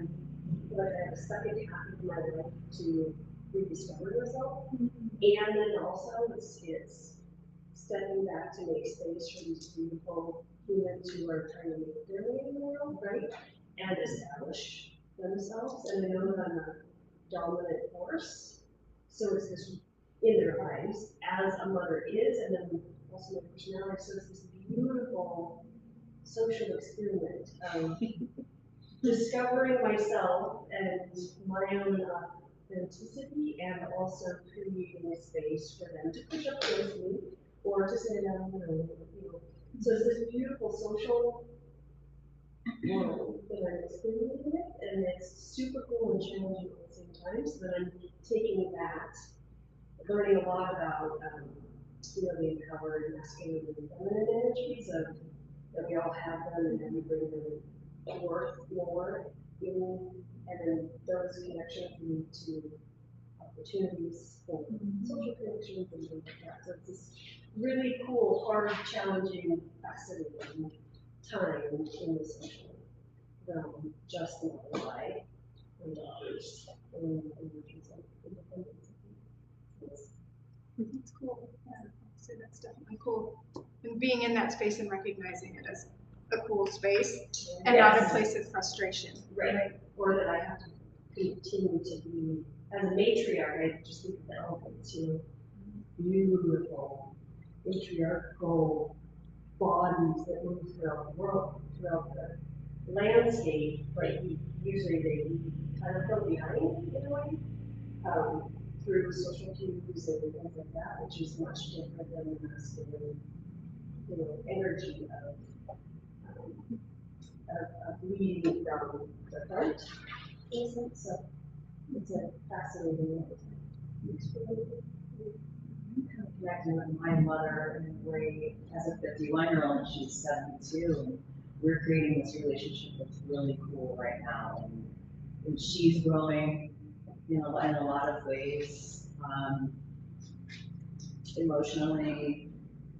feel like I have a second half of my life to rediscover myself, and then also it's stepping back to make space for these beautiful humans who are trying to make their way in the world, right? And establish themselves. And I know that I'm a dominant force. So it's this in their lives, as a mother is, and then also my personality. So it's this beautiful social experiment of discovering myself and my own authenticity, and also creating a space for them to push up against me or to say no, you know. So it's this beautiful social world that I'm experimenting with, and it's super cool and challenging at the same time. So that I'm taking that, learning a lot about the empowered masculine and feminine energies of that we all have them, and then we bring them forth more in, and then those connections lead to opportunities for social connections and things like that. So it's this really cool, hard, challenging, fascinating time in the social realm, just in my life, and daughters, and independence. It's cool. Yeah, so that's definitely cool. And being in that space and recognizing it as a cool space and not a place of frustration. Right. Or that I have to continue to be, as a matriarch, I just think of the elephants, beautiful matriarchal bodies that move throughout the world, throughout the landscape, but usually they kind of go behind in a way, through social cues and things like that, which is much different than the masculine, energy of leading from the front. So it's a fascinating experience. Connecting with my mother in a way as a 51-year-old, and she's 72, and we're creating this relationship that's really cool right now. And and she's growing, you know, in a lot of ways, emotionally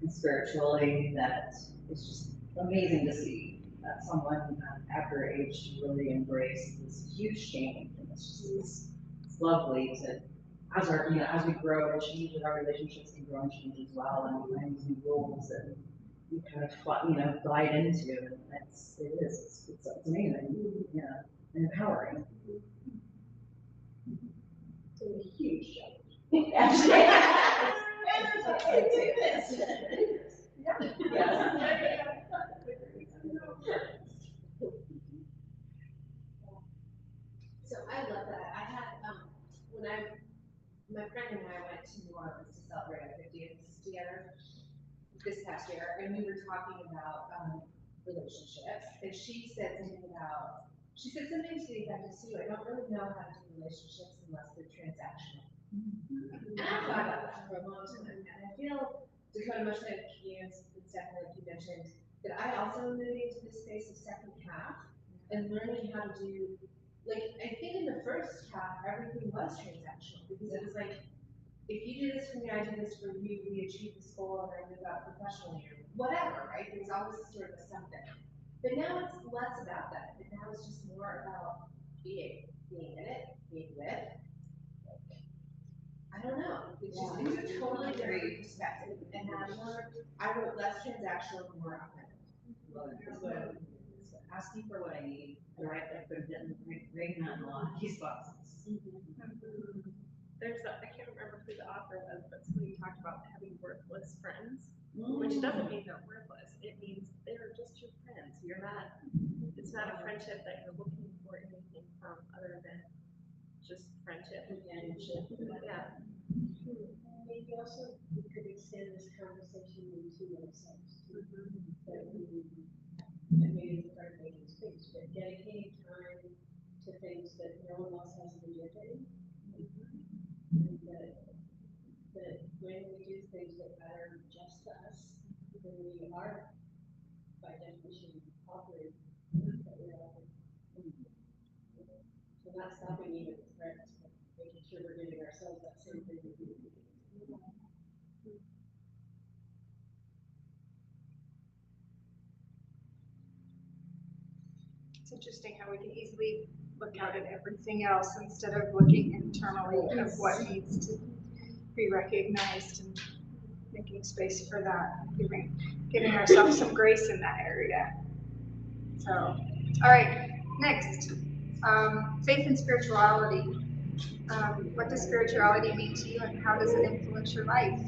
and spiritually, that it's just amazing to see that someone at her age really embrace this huge change. And it's lovely to, as our, you know, as we grow and change, and our relationships can grow and change as well, and we find these new roles that we kind of, you know, glide into, and it's amazing, yeah, and empowering. It's a huge challenge. So I love that. I had, when my friend and I went to New Orleans to celebrate our 50th together this past year, and we were talking about relationships, and she said something about, she said something to the effect of, Sue, I don't really know how to do relationships unless they're transactional. And I thought about that for a long time, and I feel, Dakota, much like you and Stephanie, like you mentioned, that I also moved into this space of second half and learning how to do, like, I think in the first half, everything was transactional, because it was like, if you do this for me, I do this for you, we achieve this goal, and I move out professionally, or whatever, right? There's always sort of a something. But now it's less about that, and now it's just more about being in it, being with. I don't know, it's just, it's a totally different perspective, and I wrote less transactional and more authentic. Asking for what I need, right, like they're bringing that in a lot of these boxes. There's I can't remember who the author was, but somebody talked about having worthless friends, which doesn't mean they're worthless. It means they're just your friends. It's not a friendship that you're looking for anything from other than just friendship. Companionship. Yeah. Maybe also we could extend this conversation into ourselves. That maybe it's part of making space, but dedicating time to things that no one else has an agenda in. And that when we do things that matter just to us, then we are, by definition, offering that we're offering. So not stopping even with friends, but making sure we're giving ourselves that same thing that we do. It's interesting how we can easily look out at everything else instead of looking internally at what needs to be recognized and making space for that, giving ourselves some grace in that area. So, all right, next, faith and spirituality. What does spirituality mean to you, and how does it influence your life?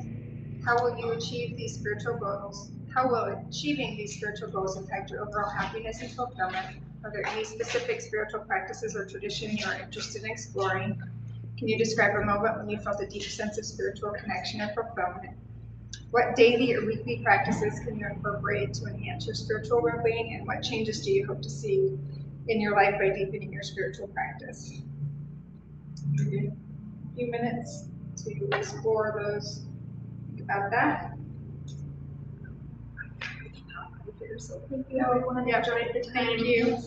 How will you achieve these spiritual goals? How will achieving these spiritual goals impact your overall happiness and fulfillment? Are there any specific spiritual practices or tradition you are interested in exploring? Can you describe a moment when you felt a deep sense of spiritual connection or fulfillment? What daily or weekly practices can you incorporate to enhance your spiritual well-being, and what changes do you hope to see in your life by deepening your spiritual practice? Give you a few minutes to explore those, think about that. So thank you, everyone. Yeah, thank you.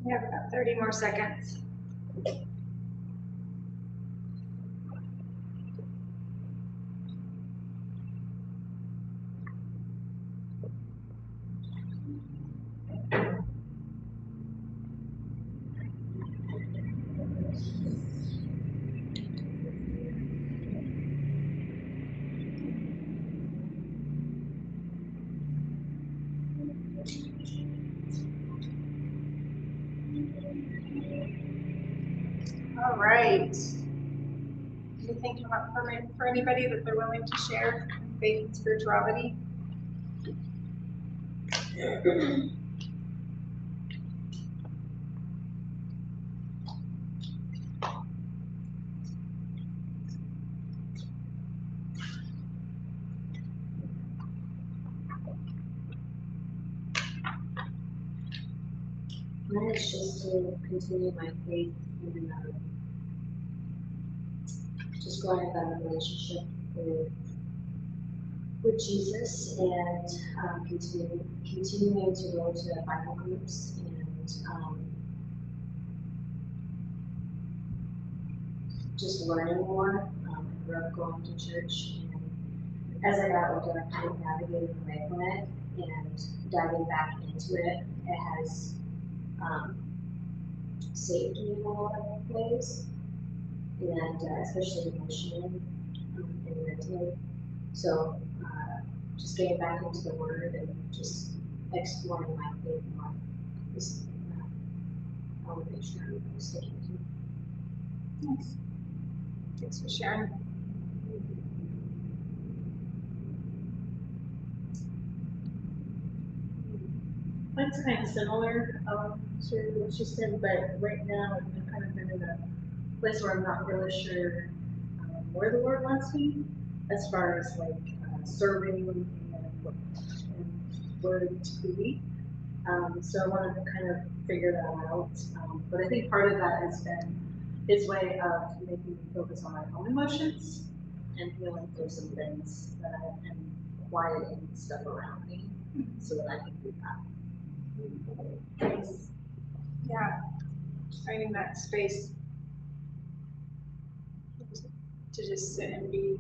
We have about 30 more seconds. All right. Anything come up for anybody that they're willing to share? Faith and spirituality? Mine is just to continue my faith in just growing a better relationship with Jesus and continuing to go to Bible groups and just learning more. I grew up going to church, and as I got older, I kind of navigated away from it and diving back into it. It has saved me in a lot of ways, and especially emotionally and mentally. So just getting back into the Word and just exploring my faith more is something that I want to make sure I'm sticking to. Nice. Thanks for sharing. Mine's kind of similar to what she said, but right now I've kind of been in a place where I'm not really sure where the Lord wants me as far as like serving and where to be. So I wanted to kind of figure that out. But I think part of that has been his way of making me focus on my own emotions and healing through some things that I am quieting stuff around me so that I can do that. Yeah, finding that space to just sit and be.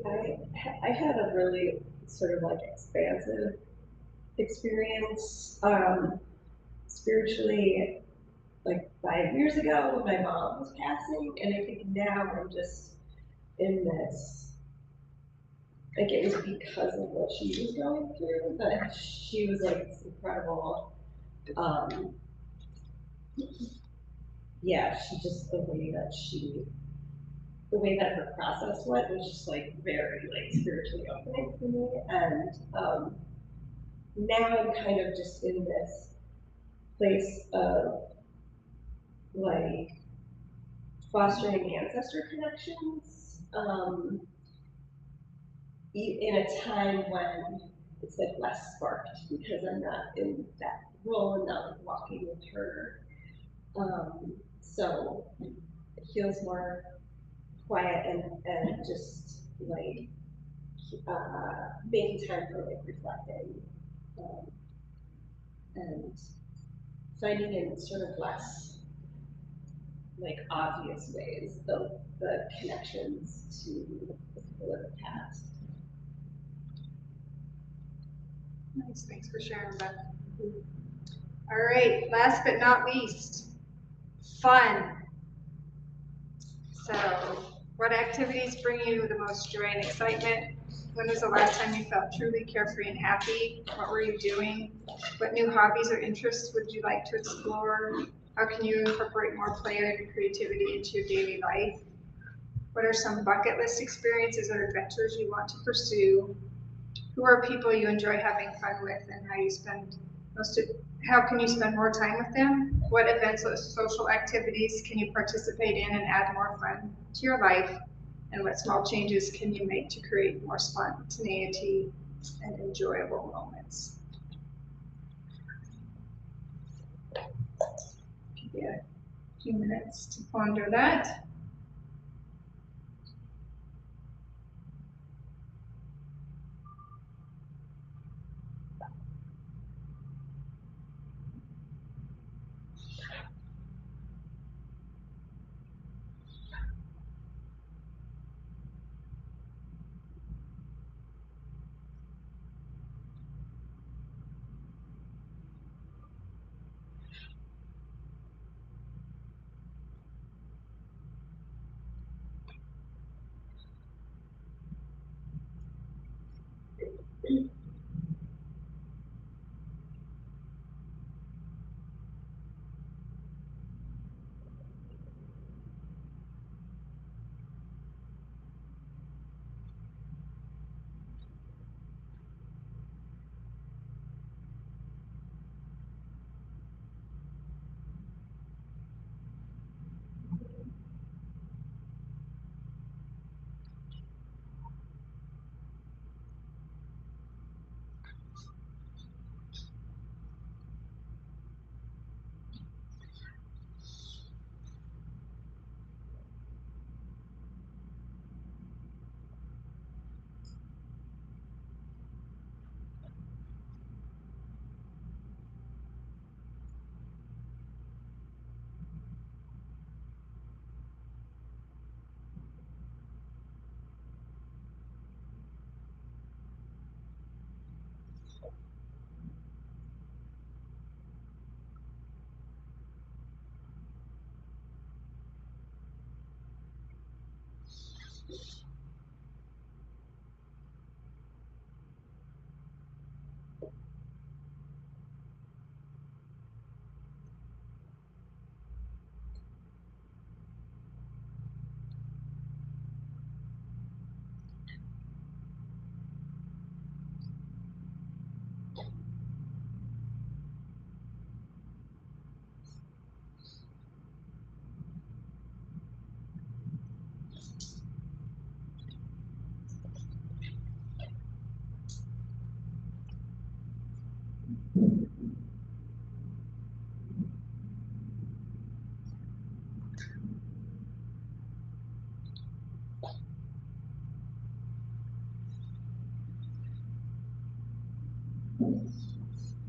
I had a really sort of like expansive experience spiritually like 5 years ago when my mom was passing, and I think now I'm just in this, like it was because of what she was going through, but she was like this incredible, yeah, she just, the way that her process went was just like very like spiritually opening for me. And now I'm kind of just in this place of like fostering ancestor connections in a time when it's like less sparked because I'm not in that role and not like walking with her. So it feels more quiet and just like making time for like reflecting and finding in sort of less like obvious ways the connections to the people of the past. Nice, thanks for sharing, Beth. All right, last but not least, fun. So, what activities bring you the most joy and excitement? When was the last time you felt truly carefree and happy? What were you doing? What new hobbies or interests would you like to explore? How can you incorporate more play and creativity into your daily life? What are some bucket list experiences or adventures you want to pursue? Who are people you enjoy having fun with, and how can you spend more time with them? What events or social activities can you participate in and add more fun to your life? And what small changes can you make to create more spontaneity and enjoyable moments? Give you a few minutes to ponder that.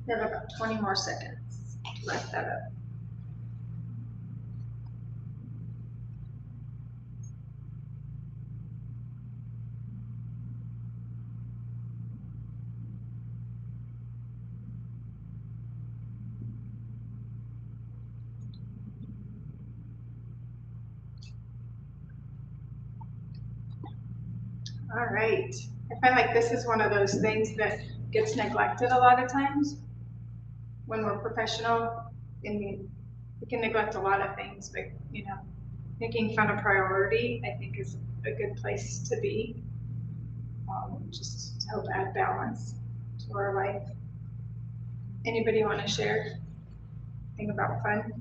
We have about 20 more seconds to wrap that up. All right. I find like this is one of those things that gets neglected a lot of times when we're professional. I mean, we can neglect a lot of things, but making fun a priority, I think, is a good place to be. Just to help add balance to our life. Anybody want to share anything about fun?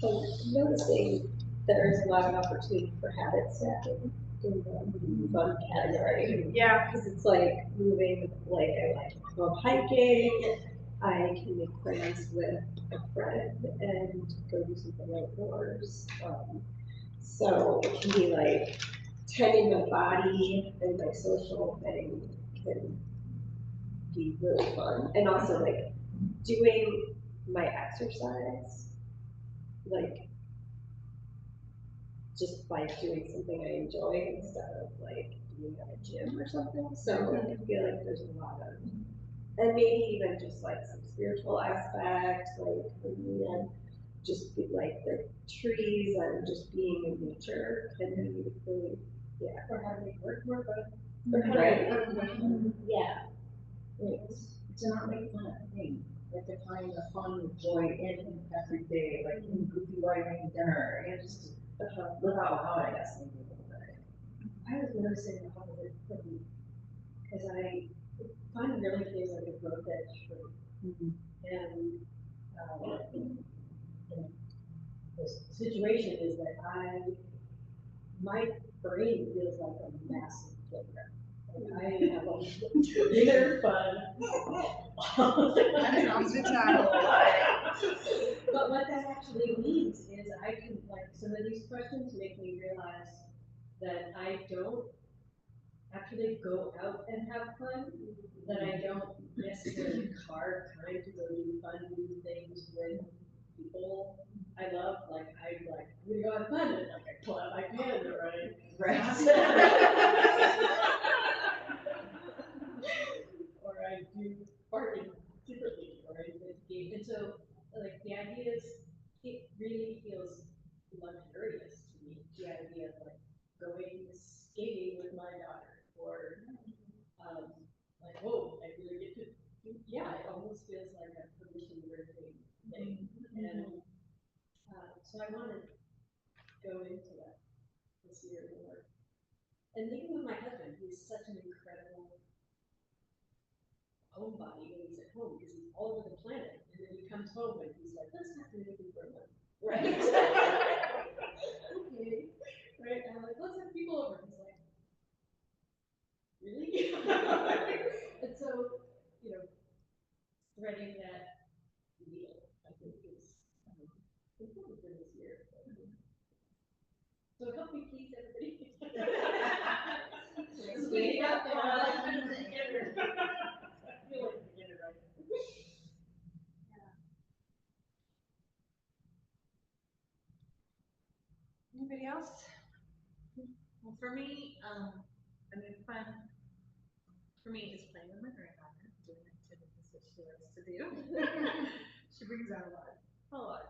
So noticing there's a lot of opportunity for habit stacking in the fun category. Yeah. Because it's like moving, like I like to go hiking, I can make plans with a friend and go do something outdoors. So it can be like tending my body and my social thing can be really fun. And also like doing my exercise, like just by doing something I enjoy instead of like being at a gym or something. So I feel like there's a lot of, and maybe even just like some spiritual aspect, like for me, and just be like the trees and just being in nature can be really, yeah. Or having it work more fun. Right? Yeah. To not make fun of things, like to find the fun, joy in every day, like in goofy writing dinner, and just live out loud, I guess. Maybe a little bit. I was noticing how it because I find it really feels like a growth edge for me. And the situation is that my brain feels like a massive playground. Like I have a bigger fun. That sounds good time. But what that actually means is I can, like, some of these questions make me realize that I don't actually go out and have fun, that I don't necessarily carve time to go do fun new things with people I love. Like, I'm gonna go have fun, and like I pull out my piano, right? Or I do bargain secretly, or I game. And so, like, the idea is, it really feels luxurious to me, the idea of like going skating with my daughter, or like, whoa, I really get to do, yeah, it almost feels like a permission granting thing. And so I want to go into that this year more. And even with my husband, he's such an incredible homebody when he's at home, because he's all over the planet, and then he comes home and he's like, let's not do anything for a month. Right? Okay. Right? And I'm like, let's have people over. He's like, really? And so, you know, threading that needle, I think, is important for this year. So help me please, everybody. Speaking up, Anybody else? Well, for me, I mean, fun for me is playing with my granddaughter, doing activities that she likes to do. She brings out a lot of joy.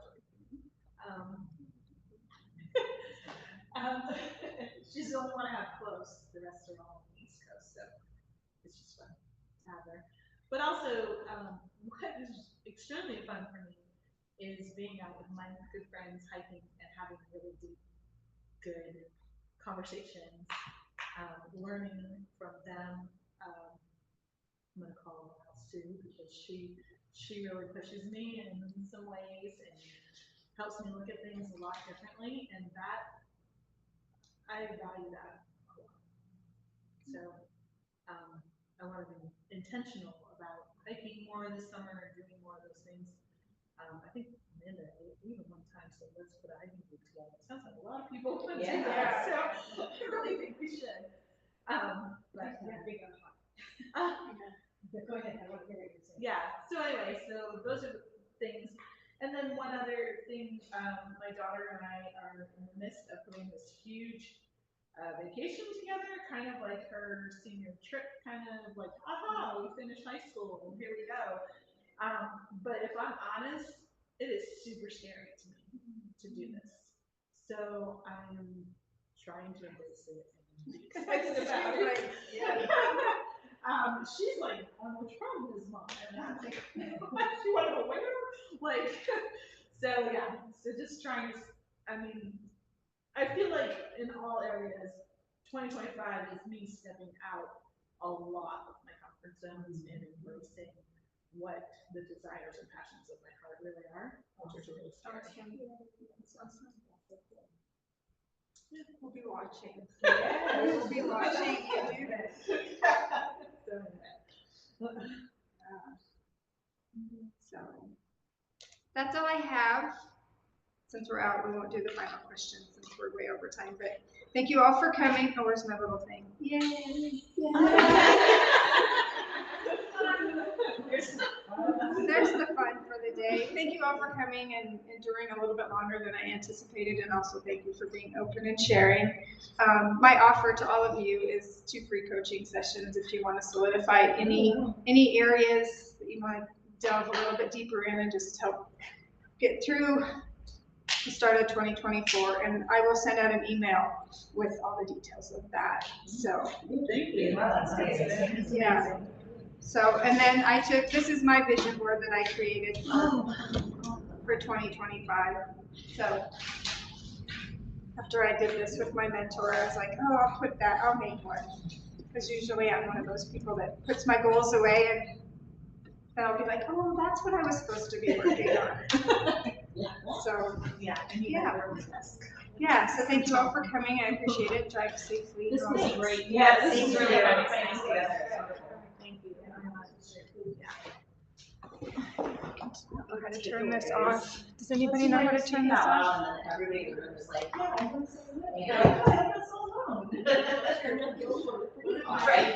She's the only one I have close. The rest are all on the East Coast, so it's just fun to have her. But also, what is extremely fun for me is being out with my good friends, hiking, and having really deep, good conversations, learning from them. I'm gonna call her out Sue, because she really pushes me in some ways and helps me look at things a lot differently, and that I value that a lot. So I want to be intentional about hiking more this summer and doing more of those things. I think Amanda even one time said, let's put a hiking group together. It sounds like a lot of people want to do that, so I really think we should. But big on hot. Go ahead, I want to hear what you're saying. Yeah, so anyway, so those are the things. And then one other thing, my daughter and I are in the midst of putting this huge vacation together, kind of like her senior trip, kind of like, aha, we finished high school and here we go. But if I'm honest, it is super scary to me to do this. So I'm trying to embrace it and be excited about it. She's like, which one is mom? And I'm like, you want to go where? Like, so yeah, so just trying to, I mean, I feel like in all areas, 2025 is me stepping out a lot of my comfort zones and embracing what the desires and passions of my heart really are, which is really scary. We'll be watching. Yeah, we'll be watching you do this. So that's all I have. Since we're out, we won't do the final questions since we're way over time. But thank you all for coming. Oh, where's my little thing? Yay! There's the fun for the day. Thank you all for coming and enduring a little bit longer than I anticipated, and also thank you for being open and sharing. My offer to all of you is 2 free coaching sessions if you want to solidify any areas that you want to delve a little bit deeper in and just help get through the start of 2024. And I will send out an email with all the details of that. So, Thank you. Wow, that's amazing. yeah. So, and then I took, this is my vision board that I created for 2025. So after I did this with my mentor, I was like, oh, I'll put that, I'll make one. Because usually I'm one of those people that puts my goals away and then I'll be like, oh, that's what I was supposed to be working on. So, Yeah, and you yeah. never risk. Yeah, so thank you all for coming. I appreciate it. Drive safely. This was Thanks. great. Yeah, this Thank is you. really fun. Thank you very much. Know how to turn this off. Does anybody know how to turn this off? And then everybody in the room is like, yeah, I feel so good. And you're like, oh, I feel so alone. Right.